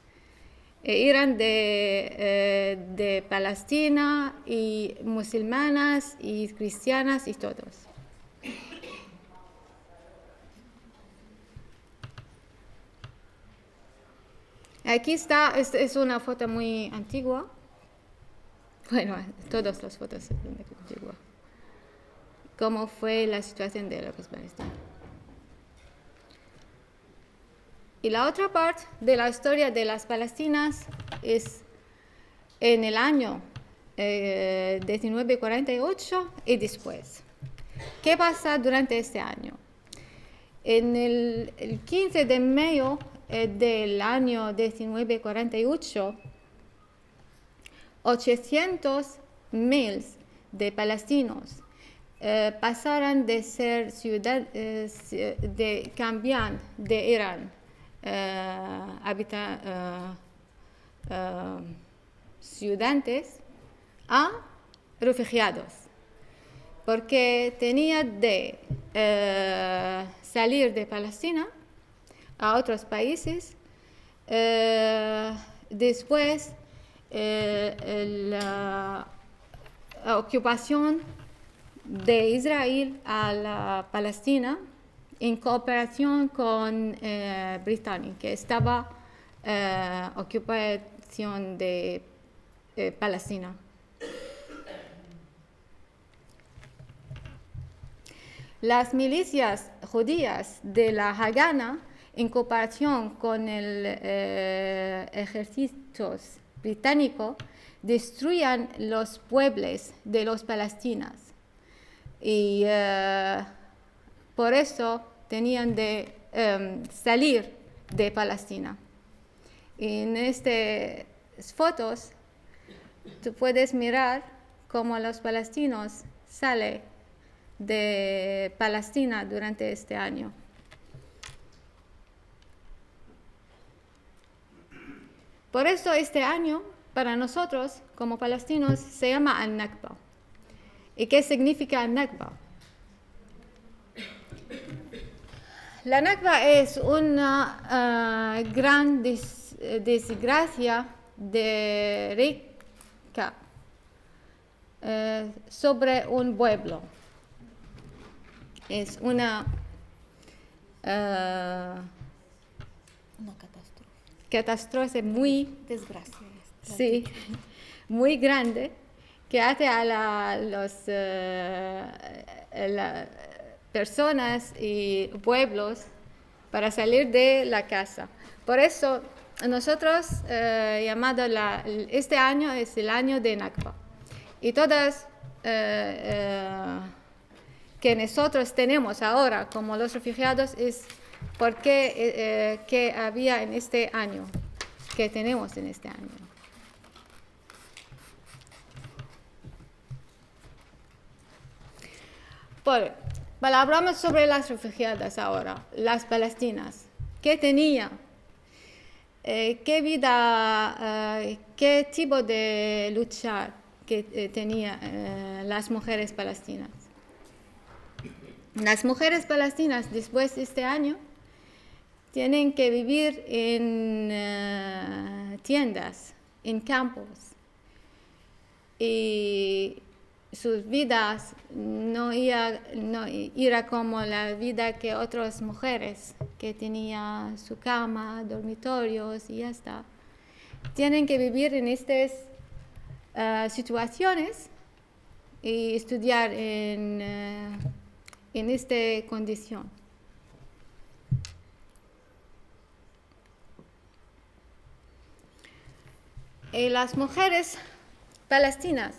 Eran de Palestina y musulmanas y cristianas y todos. Aquí está, es una foto muy antigua. Bueno, todas las fotos son muy antiguas. ¿Cómo fue la situación de los palestinos? Y la otra parte de la historia de las palestinas es en el año 1948 y después. ¿Qué pasa durante este año? En el 15 de mayo del año 1948, 800.000 de palestinos pasaron de ser cambiar de Irán, estudiantes a refugiados, porque tenían de salir de Palestina a otros países. Después, la ocupación de Israel a la Palestina en cooperación con Britania, que estaba ocupación de Palestina. Las milicias judías de la Hagana, en cooperación con el ejército británico, destruían los pueblos de los palestinos. Y por eso tenían de salir de Palestina. En estas fotos tú puedes mirar cómo los palestinos salen de Palestina durante este año. Por eso este año, para nosotros, como palestinos, se llama Al-Nakba. ¿Y qué significa Al-Nakba? La Nakba es una gran desgracia de rica sobre un pueblo. Es una catástrofe muy Desgracia. sí, muy grande que hace a las personas y pueblos para salir de la casa. Por eso nosotros este año es el año de Nakba. Y todas que nosotros tenemos ahora como los refugiados es porque que había en este año, que tenemos en este año. Bueno, hablamos sobre las refugiadas ahora, las palestinas. ¿Qué tenía? ¿Qué vida, qué tipo de lucha que tenían las mujeres palestinas? Las mujeres palestinas después de este año tienen que vivir en tiendas, en campos. Y sus vidas no era como la vida que otras mujeres, que tenían su cama, dormitorios y ya está. Tienen que vivir en estas situaciones y estudiar en esta condición. Y las mujeres palestinas,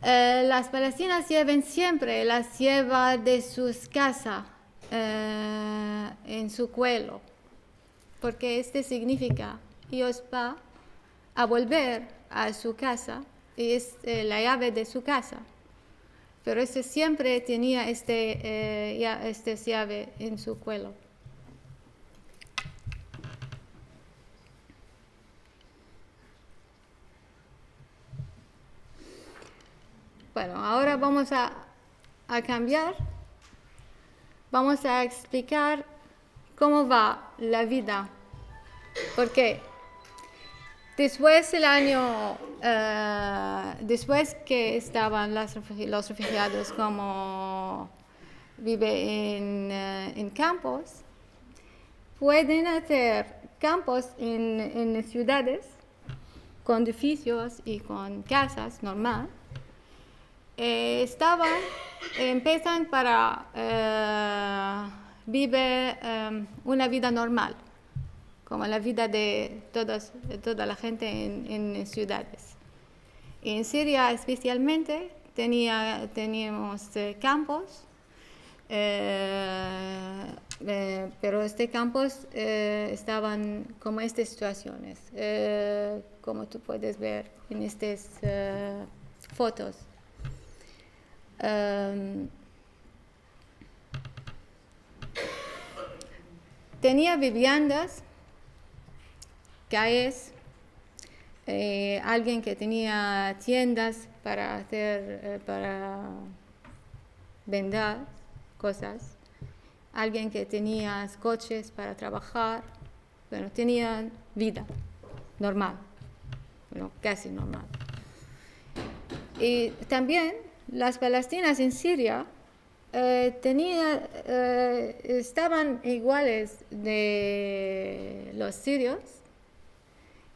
las palestinas siempre las lleva de sus casas en su cuello, porque este significa ellos van a volver a su casa y es la llave de su casa. Pero siempre tenía esta llave en su cuello. Bueno, ahora vamos a cambiar. Vamos a explicar cómo va la vida. Porque después del año, después que estaban los refugiados como viven en campos, pueden hacer campos en ciudades con edificios y con casas normal. Empiezan para vivir una vida normal, como la vida de toda la gente en ciudades. En Siria especialmente teníamos campos, pero estos campos estaban como estas situaciones, como tú puedes ver en estas fotos. Tenía viviendas, calles, alguien que tenía tiendas para vender cosas, alguien que tenía coches para trabajar, bueno, tenían vida normal, bueno, casi normal. Y también las palestinas en Siria estaban iguales de los sirios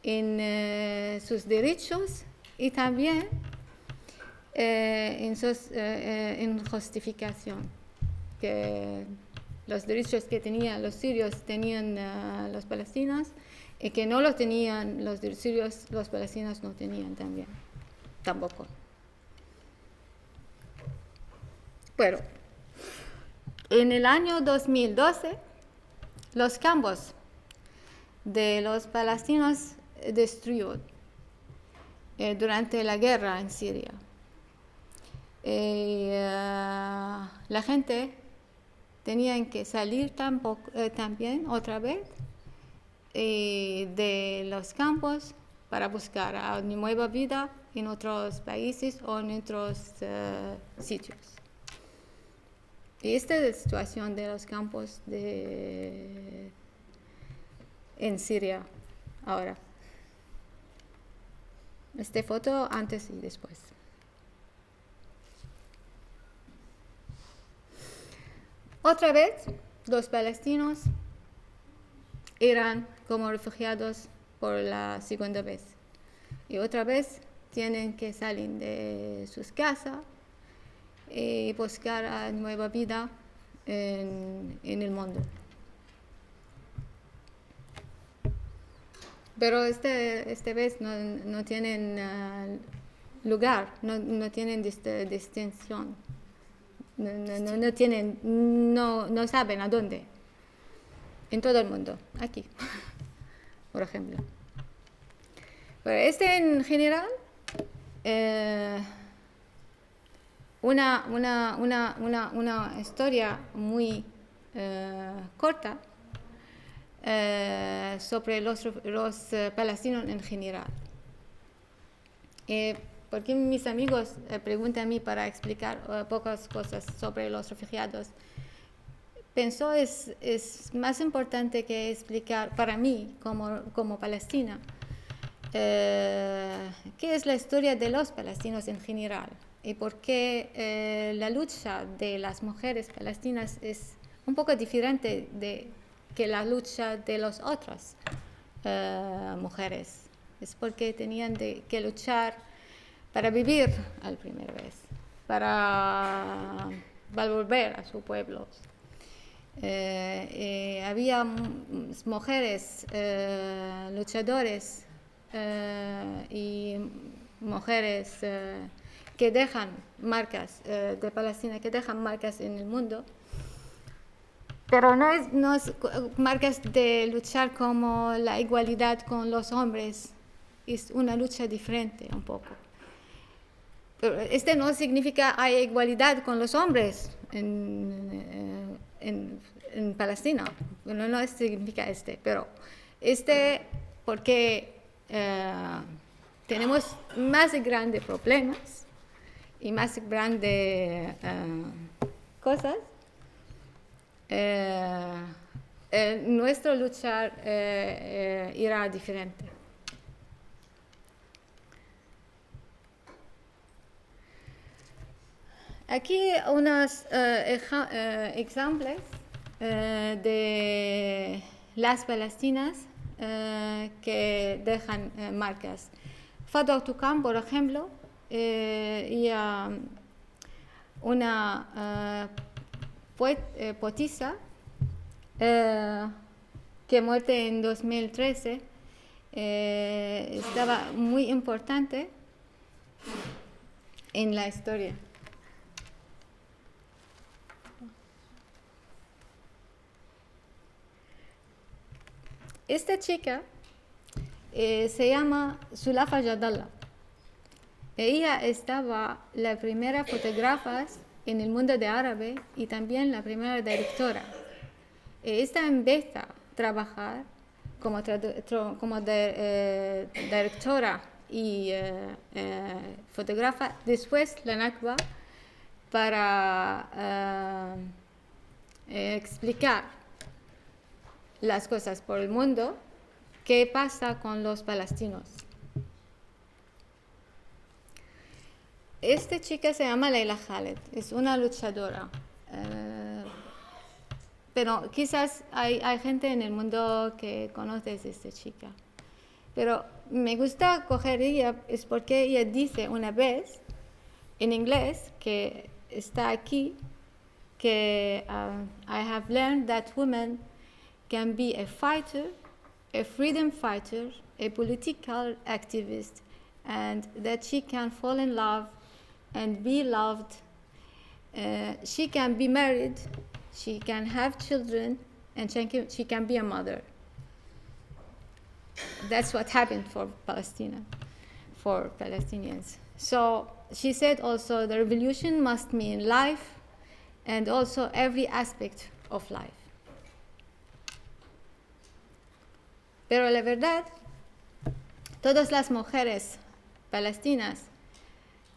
en sus derechos y también en justificación, que los derechos que tenían los sirios tenían los palestinos y que no los tenían los sirios, los palestinos no tenían tampoco. Bueno, en el año 2012, los campos de los palestinos destruidos durante la guerra en Siria. La gente tenía que salir también otra vez de los campos para buscar una nueva vida en otros países o en otros sitios. Y esta es la situación de los campos en Siria ahora. Esta foto antes y después. Otra vez, los palestinos eran como refugiados por la segunda vez. Y otra vez tienen que salir de sus casas y buscar una nueva vida en el mundo. Pero esta vez no tienen lugar, no tienen distinción, no saben a dónde. En todo el mundo, aquí, por ejemplo. Pero en general, una historia muy corta sobre los palestinos en general. Porque mis amigos preguntan a mí para explicar pocas cosas sobre los refugiados. Pienso es más importante que explicar para mí como palestina qué es la historia de los palestinos en general y por qué la lucha de las mujeres palestinas es un poco diferente que la lucha de las otras mujeres. Es porque tenían que luchar para vivir a la primera vez, para volver a sus pueblos. Había mujeres luchadores y mujeres que dejan marcas de Palestina, que dejan marcas en el mundo. Pero no es marcas de luchar como la igualdad con los hombres, es una lucha diferente un poco. Pero no significa hay igualdad con los hombres en Palestina, no significa pero porque tenemos más grandes problemas y más grandes cosas. Nuestro luchar irá diferente. Aquí unos ejemplos de las palestinas que dejan marcas. Fadwa Tuqan, por ejemplo, y una poetisa que muerte en 2013, estaba muy importante en la historia. Esta chica se llama Sulafa Jadallah. Ella estaba la primera fotógrafa en el mundo de árabe y también la primera directora. Esta empieza a trabajar como directora y fotógrafa después la Nakba para explicar las cosas por el mundo, qué pasa con los palestinos. Esta chica se llama Leila Khaled, es una luchadora, pero quizás hay gente en el mundo que conoce a esta chica. Pero me gusta coger ella, es porque ella dice una vez en inglés que está aquí, que I have learned that women can be a fighter, a freedom fighter, a political activist, and that she can fall in love and be loved. She can be married, she can have children, and she can be a mother. That's what happened for Palestinians. So she said also the revolution must mean life and also every aspect of life. Pero la verdad, todas las mujeres palestinas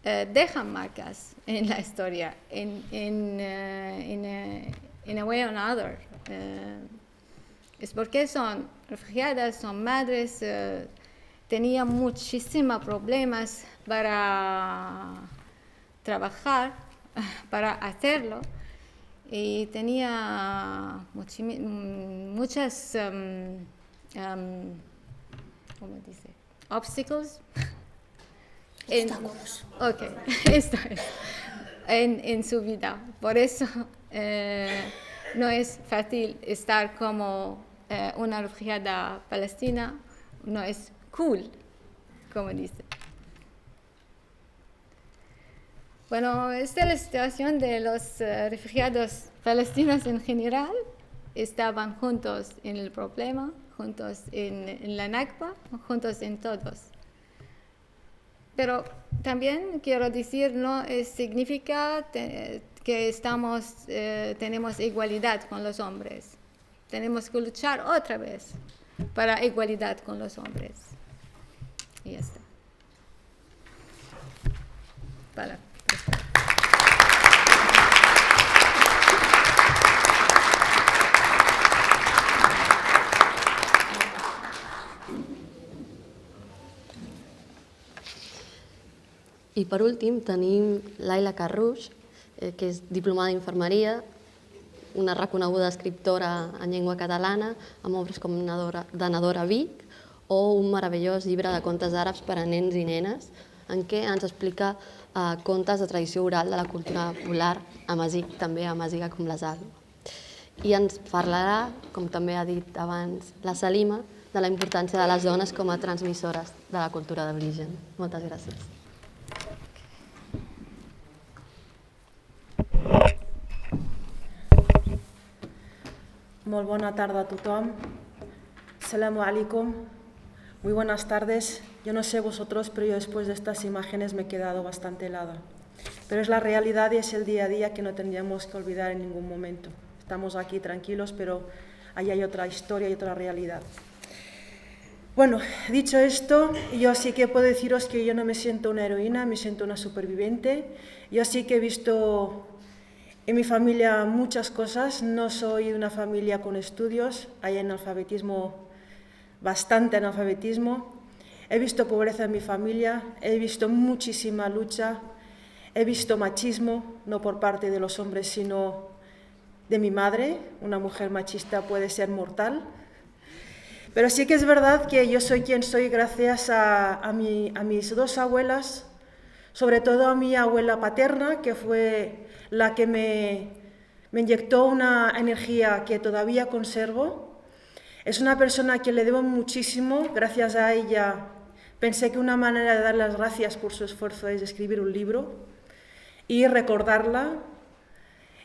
dejan marcas en la historia, in a way or another. Es porque son refugiadas, son madres, tenían muchísimos problemas para trabajar, para hacerlo, y tenía muchas, ¿cómo dice? Obstacles. Obstáculos. Ok, esto es, en su vida. Por eso no es fácil estar como una refugiada palestina, no es cool, como dice. Bueno, esta es la situación de los refugiados palestinos en general. Estaban juntos en el problema, juntos en la Nakba, juntos en todos. Pero también quiero decir, no significa que tenemos igualdad con los hombres. Tenemos que luchar otra vez para igualdad con los hombres. Y ya está. I per últim tenim Laila Carrouch, que és diplomada d'infermeria, una reconeguda escriptora en llengua catalana, amb obres com Nadora Vic, o un meravellós llibre de contes àrabs per a nens i nenes, en què ens explica contes de tradició oral de la cultura popular amazigh, també amazigha com la Salma. I ens parlarà, com també ha dit abans la Salima, de la importància de les dones com a transmissores de la cultura d'origen. Moltes gràcies. Molt bona tarda a tothom. Assalamu alaikum. Muy buenas tardes. Yo no sé vosotros, pero yo después de estas imágenes me he quedado bastante helada. Pero es la realidad y es el día a día que no tendríamos que olvidar en ningún momento. Estamos aquí tranquilos, pero ahí hay otra historia y otra realidad. Bueno, dicho esto, yo sí que puedo deciros que yo no me siento una heroína, me siento una superviviente. Yo sí que he visto en mi familia muchas cosas. No soy de una familia con estudios, hay analfabetismo, bastante analfabetismo. He visto pobreza en mi familia, he visto muchísima lucha, he visto machismo, no por parte de los hombres, sino de mi madre. Una mujer machista puede ser mortal. Pero sí que es verdad que yo soy quien soy gracias a mis dos abuelas, sobre todo a mi abuela paterna, que fue la que me inyectó una energía que todavía conservo. Es una persona a quien le debo muchísimo. Gracias a ella pensé que una manera de dar las gracias por su esfuerzo es escribir un libro y recordarla.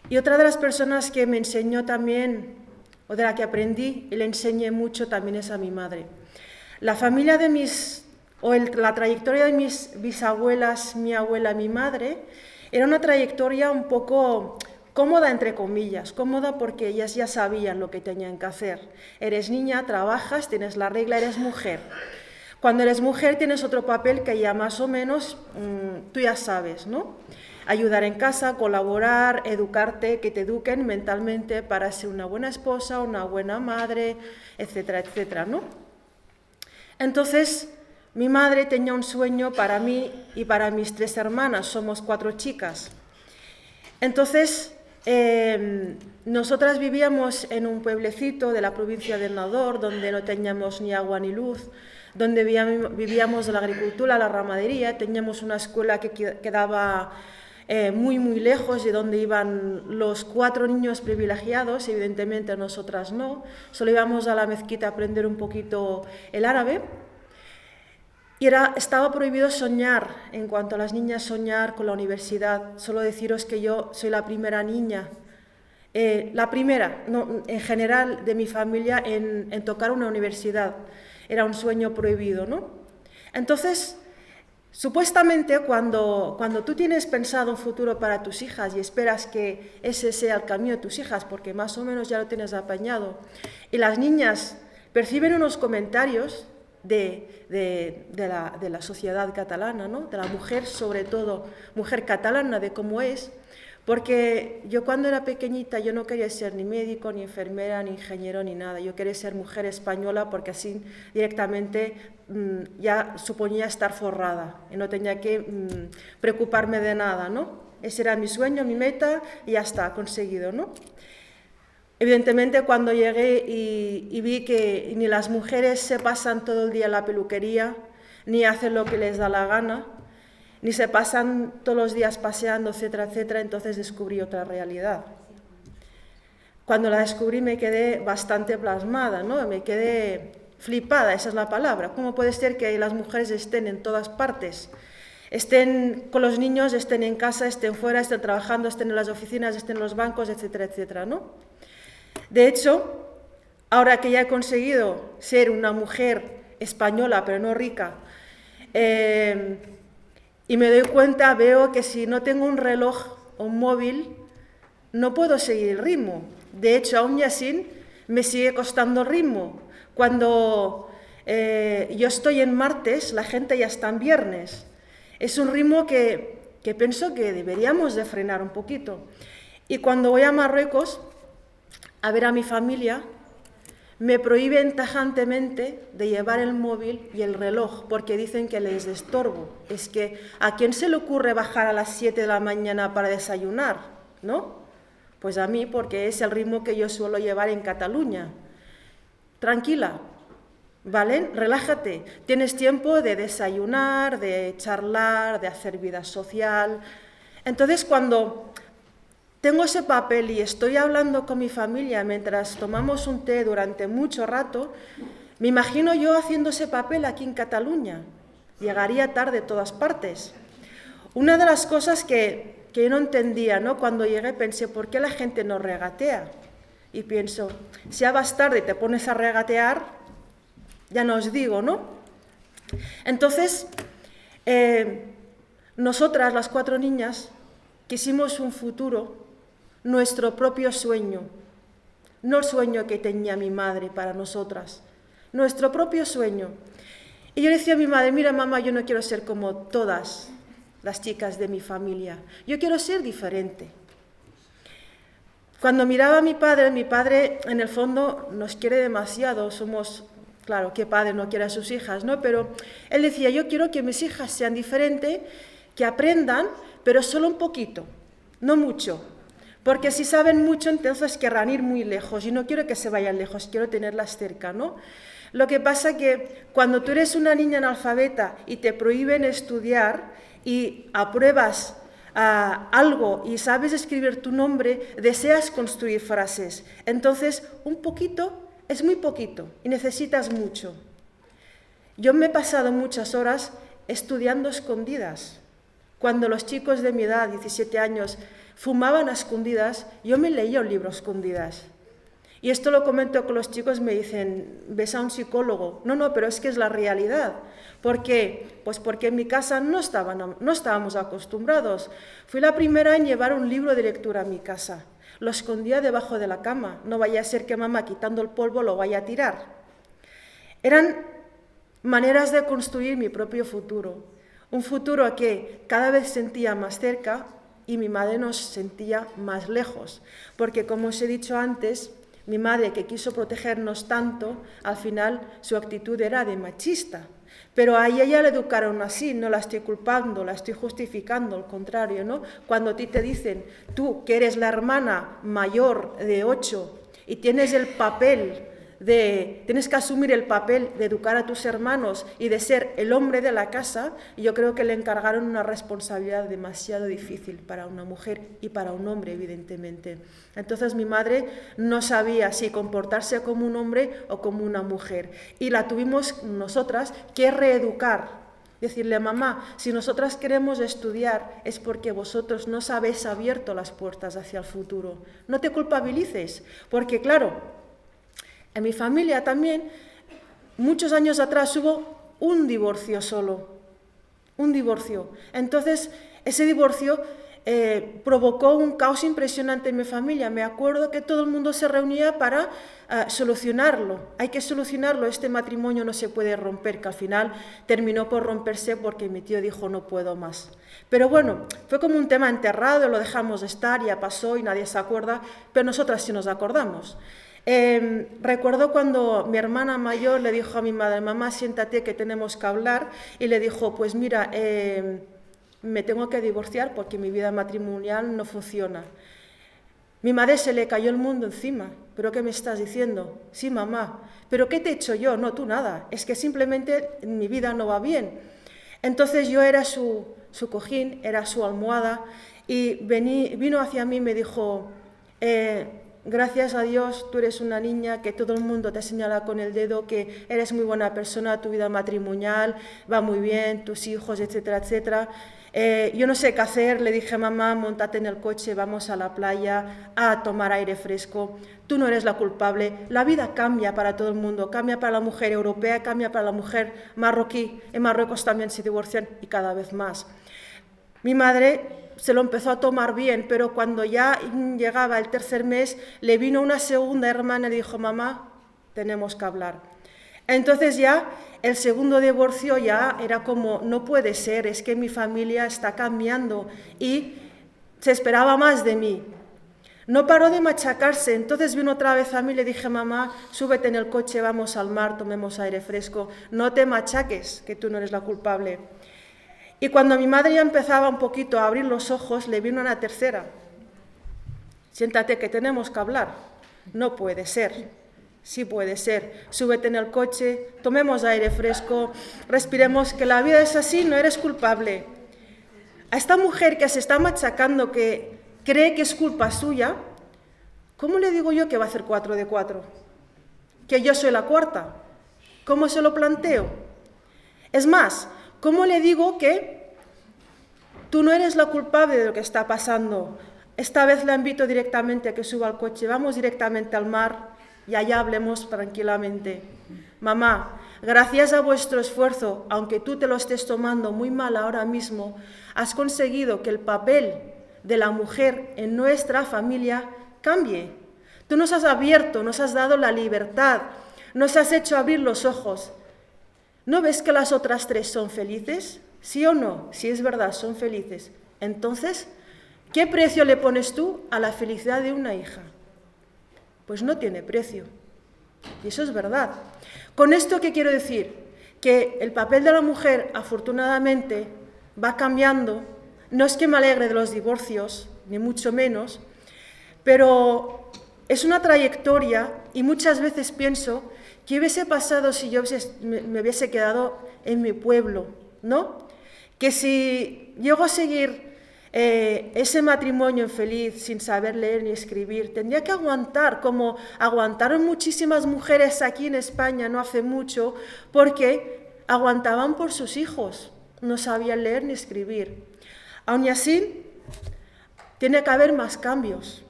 Y otra de las personas que me enseñó también, o de la que aprendí y le enseñé mucho, también es a mi madre. La familia de la trayectoria de mis bisabuelas, mi abuela, mi madre, era una trayectoria un poco cómoda, entre comillas, cómoda porque ellas ya sabían lo que tenían que hacer. Eres niña, trabajas, tienes la regla, eres mujer. Cuando eres mujer tienes otro papel que ya más o menos tú ya sabes, ¿no? Ayudar en casa, colaborar, educarte, que te eduquen mentalmente para ser una buena esposa, una buena madre, etcétera, etcétera, ¿no? Entonces, mi madre tenía un sueño para mí y para mis 3 hermanas, somos 4 chicas. Entonces, nosotras vivíamos en un pueblecito de la provincia de Nador, donde no teníamos ni agua ni luz, donde vivíamos de la agricultura, la ramadería, teníamos una escuela que quedaba muy, muy lejos de donde iban los 4 niños privilegiados, evidentemente nosotras no, solo íbamos a la mezquita a aprender un poquito el árabe. Y estaba prohibido soñar, en cuanto a las niñas, soñar con la universidad. Solo deciros que yo soy la primera niña La primera, no, en general, de mi familia, en tocar una universidad. Era un sueño prohibido, ¿no? Entonces, supuestamente, cuando tú tienes pensado un futuro para tus hijas y esperas que ese sea el camino de tus hijas, porque más o menos ya lo tienes apañado, y las niñas perciben unos comentarios de la sociedad catalana, ¿no? De la mujer, sobre todo, mujer catalana, de cómo es, porque yo cuando era pequeñita yo no quería ser ni médico, ni enfermera, ni ingeniero, ni nada. Yo quería ser mujer española porque así directamente ya suponía estar forrada y no tenía que preocuparme de nada, ¿no? Ese era mi sueño, mi meta y ya está, conseguido, ¿no? Evidentemente cuando llegué y vi que ni las mujeres se pasan todo el día en la peluquería, ni hacen lo que les da la gana, ni se pasan todos los días paseando, etcétera, etcétera, entonces descubrí otra realidad. Cuando la descubrí me quedé bastante plasmada, ¿no? Me quedé flipada, esa es la palabra. ¿Cómo puede ser que las mujeres estén en todas partes? Estén con los niños, estén en casa, estén fuera, estén trabajando, estén en las oficinas, estén en los bancos, etcétera, etcétera, ¿no? De hecho, ahora que ya he conseguido ser una mujer española, pero no rica, y me doy cuenta, veo que si no tengo un reloj o un móvil, no puedo seguir el ritmo. De hecho, aún y así, me sigue costando el ritmo. Cuando yo estoy en martes, la gente ya está en viernes. Es un ritmo que pienso que deberíamos de frenar un poquito. Y cuando voy a Marruecos a ver a mi familia, me prohíben tajantemente de llevar el móvil y el reloj porque dicen que les estorbo. Es que ¿a quién se le ocurre bajar a las 7 de la mañana para desayunar? ¿No? Pues a mí, porque es el ritmo que yo suelo llevar en Cataluña. Tranquila, ¿vale? Relájate. Tienes tiempo de desayunar, de charlar, de hacer vida social. Entonces, cuando tengo ese papel y estoy hablando con mi familia mientras tomamos un té durante mucho rato, me imagino yo haciendo ese papel aquí en Cataluña. Llegaría tarde a todas partes. Una de las cosas que yo no entendía, ¿no? Cuando llegué pensé, ¿por qué la gente no regatea? Y pienso, si ya vas tarde y te pones a regatear, ya no os digo, ¿no? Entonces, nosotras, las 4 niñas, quisimos un futuro, nuestro propio sueño, no el sueño que tenía mi madre para nosotras, nuestro propio sueño. Y yo decía a mi madre, mira mamá, yo no quiero ser como todas las chicas de mi familia, yo quiero ser diferente. Cuando miraba a mi padre en el fondo nos quiere demasiado, somos, claro, ¿qué padre no quiere a sus hijas, no? Pero él decía, yo quiero que mis hijas sean diferentes, que aprendan, pero solo un poquito, no mucho. Porque si saben mucho, entonces querrán ir muy lejos, y no quiero que se vayan lejos, quiero tenerlas cerca, ¿no? Lo que pasa que cuando tú eres una niña analfabeta y te prohíben estudiar y apruebas algo y sabes escribir tu nombre, deseas construir frases. Entonces, un poquito es muy poquito y necesitas mucho. Yo me he pasado muchas horas estudiando escondidas. Cuando los chicos de mi edad, 17 años, fumaban a escondidas, yo me leía un libro a escondidas. Y esto lo comento con los chicos, me dicen, ¿ves a un psicólogo? No, pero es que es la realidad. ¿Por qué? Pues porque en mi casa no estábamos acostumbrados. Fui la primera en llevar un libro de lectura a mi casa. Lo escondía debajo de la cama. No vaya a ser que mamá, quitando el polvo, lo vaya a tirar. Eran maneras de construir mi propio futuro. Un futuro que cada vez sentía más cerca y mi madre nos sentía más lejos. Porque, como os he dicho antes, mi madre, que quiso protegernos tanto, al final su actitud era de machista. Pero a ella la educaron así, no la estoy culpando, la estoy justificando, al contrario, ¿no? Cuando a ti te dicen, tú que eres la hermana mayor de 8 y tienes el papel tienes que asumir el papel de educar a tus hermanos y de ser el hombre de la casa, yo creo que le encargaron una responsabilidad demasiado difícil para una mujer y para un hombre, evidentemente. Entonces mi madre no sabía si comportarse como un hombre o como una mujer y la tuvimos nosotras que reeducar. Decirle, mamá, si nosotras queremos estudiar es porque vosotros nos habéis abierto las puertas hacia el futuro. No te culpabilices, porque claro, en mi familia también, muchos años atrás hubo un divorcio solo, un divorcio. Entonces, ese divorcio provocó un caos impresionante en mi familia. Me acuerdo que todo el mundo se reunía para solucionarlo. Hay que solucionarlo, este matrimonio no se puede romper, que al final terminó por romperse porque mi tío dijo no puedo más. Pero bueno, fue como un tema enterrado, lo dejamos estar, ya pasó y nadie se acuerda, pero nosotras sí nos acordamos. Recuerdo cuando mi hermana mayor le dijo a mi madre, mamá, siéntate que tenemos que hablar, y le dijo, pues mira, me tengo que divorciar porque mi vida matrimonial no funciona. Mi madre se le cayó el mundo encima. ¿Pero qué me estás diciendo? Sí, mamá. ¿Pero qué te he hecho yo? No, tú nada. Es que simplemente mi vida no va bien. Entonces yo era su cojín, era su almohada, y vino hacia mí y me dijo, gracias a Dios, tú eres una niña que todo el mundo te señala con el dedo, que eres muy buena persona, tu vida matrimonial va muy bien, tus hijos, etcétera, etcétera. Yo no sé qué hacer, le dije, mamá, móntate en el coche, vamos a la playa a tomar aire fresco. Tú no eres la culpable, la vida cambia para todo el mundo, cambia para la mujer europea, cambia para la mujer marroquí. En Marruecos también se divorcian y cada vez más. Mi madre se lo empezó a tomar bien, pero cuando ya llegaba el tercer mes, le vino una segunda hermana y le dijo, mamá, tenemos que hablar. Entonces ya el segundo divorcio ya era como, no puede ser, es que mi familia está cambiando y se esperaba más de mí. No paró de machacarse, entonces vino otra vez a mí y le dije, mamá, súbete en el coche, vamos al mar, tomemos aire fresco, no te machaques, que tú no eres la culpable. Y cuando mi madre ya empezaba un poquito a abrir los ojos, le vino una tercera. Siéntate que tenemos que hablar. No puede ser. Sí puede ser. Súbete en el coche, tomemos aire fresco, respiremos, que la vida es así, no eres culpable. A esta mujer que se está machacando, que cree que es culpa suya, ¿cómo le digo yo que va a hacer 4 de 4? Que yo soy la cuarta. ¿Cómo se lo planteo? Es más, ¿cómo le digo que tú no eres la culpable de lo que está pasando? Esta vez la invito directamente a que suba al coche, vamos directamente al mar y allá hablemos tranquilamente. Mamá, gracias a vuestro esfuerzo, aunque tú te lo estés tomando muy mal ahora mismo, has conseguido que el papel de la mujer en nuestra familia cambie. Tú nos has abierto, nos has dado la libertad, nos has hecho abrir los ojos. ¿No ves que las otras 3 son felices? ¿Sí o no? Si es verdad, son felices. Entonces, ¿qué precio le pones tú a la felicidad de una hija? Pues no tiene precio. Y eso es verdad. Con esto, ¿qué quiero decir? Que el papel de la mujer, afortunadamente, va cambiando. No es que me alegre de los divorcios, ni mucho menos, pero es una trayectoria y muchas veces pienso ¿qué hubiese pasado si yo me hubiese quedado en mi pueblo? ¿No? Que si llego a seguir ese matrimonio infeliz sin saber leer ni escribir, tendría que aguantar, como aguantaron muchísimas mujeres aquí en España no hace mucho, porque aguantaban por sus hijos, no sabían leer ni escribir. Aun y así, tiene que haber más cambios.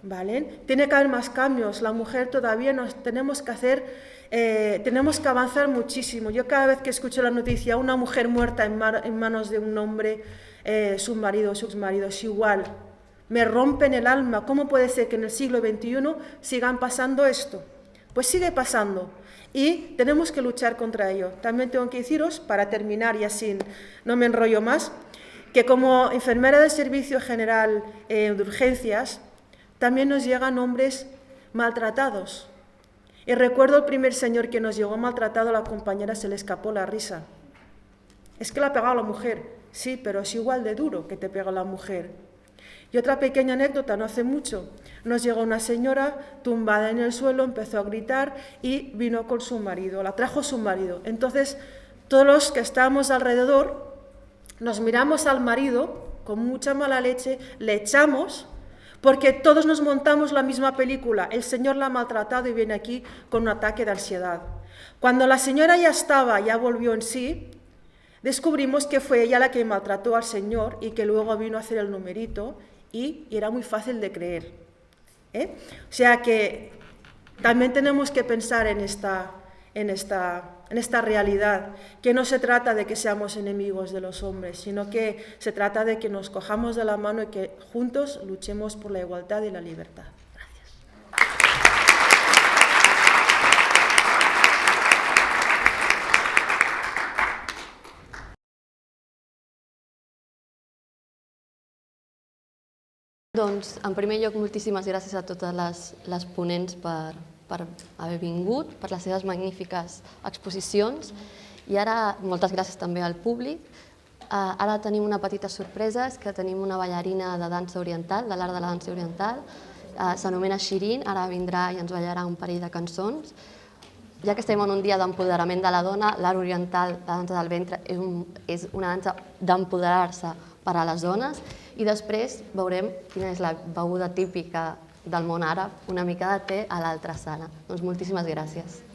¿Vale? Tiene que haber más cambios. La mujer todavía tenemos que avanzar muchísimo. Yo cada vez que escucho la noticia, una mujer muerta en manos de un hombre, su marido o su exmarido, es igual. Me rompen el alma. ¿Cómo puede ser que en el siglo XXI sigan pasando esto? Pues sigue pasando y tenemos que luchar contra ello. También tengo que deciros, para terminar y así no me enrollo más, que como enfermera del Servicio General de Urgencias, también nos llegan hombres maltratados. Y recuerdo el primer señor que nos llegó maltratado, a la compañera se le escapó la risa. Es que le ha pegado a la mujer. Sí, pero es igual de duro que te pega la mujer. Y otra pequeña anécdota, no hace mucho, nos llegó una señora tumbada en el suelo, empezó a gritar y vino con su marido, la trajo su marido. Entonces, todos los que estábamos alrededor, nos miramos al marido con mucha mala leche, le echamos, porque todos nos montamos la misma película. El señor la ha maltratado y viene aquí con un ataque de ansiedad. Cuando la señora ya volvió en sí, descubrimos que fue ella la que maltrató al señor y que luego vino a hacer el numerito y era muy fácil de creer. O sea que también tenemos que pensar en esta realidad, que no se trata de que seamos enemigos de los hombres, sino que se trata de que nos cojamos de la mano y que juntos luchemos por la igualdad y la libertad. Doncs, en primer lloc, moltíssimes gràcies a totes les ponents per haver vingut, per les seves magnífiques exposicions, i ara moltes gràcies també al públic. Ara tenim una petita sorpresa, és que tenim una ballarina de dansa oriental, de l'art de la dansa oriental, s'anomena Shirin, ara vindrà i ens ballarà un parell de cançons. Ja que estem en un dia d'empoderament de la dona, l'art oriental, la dansa del ventre, és una dansa d'empoderar-se per a les dones, i després veurem quina és la beguda típica del món àrab, una mica de te a l'altra sala. Doncs moltíssimes gràcies.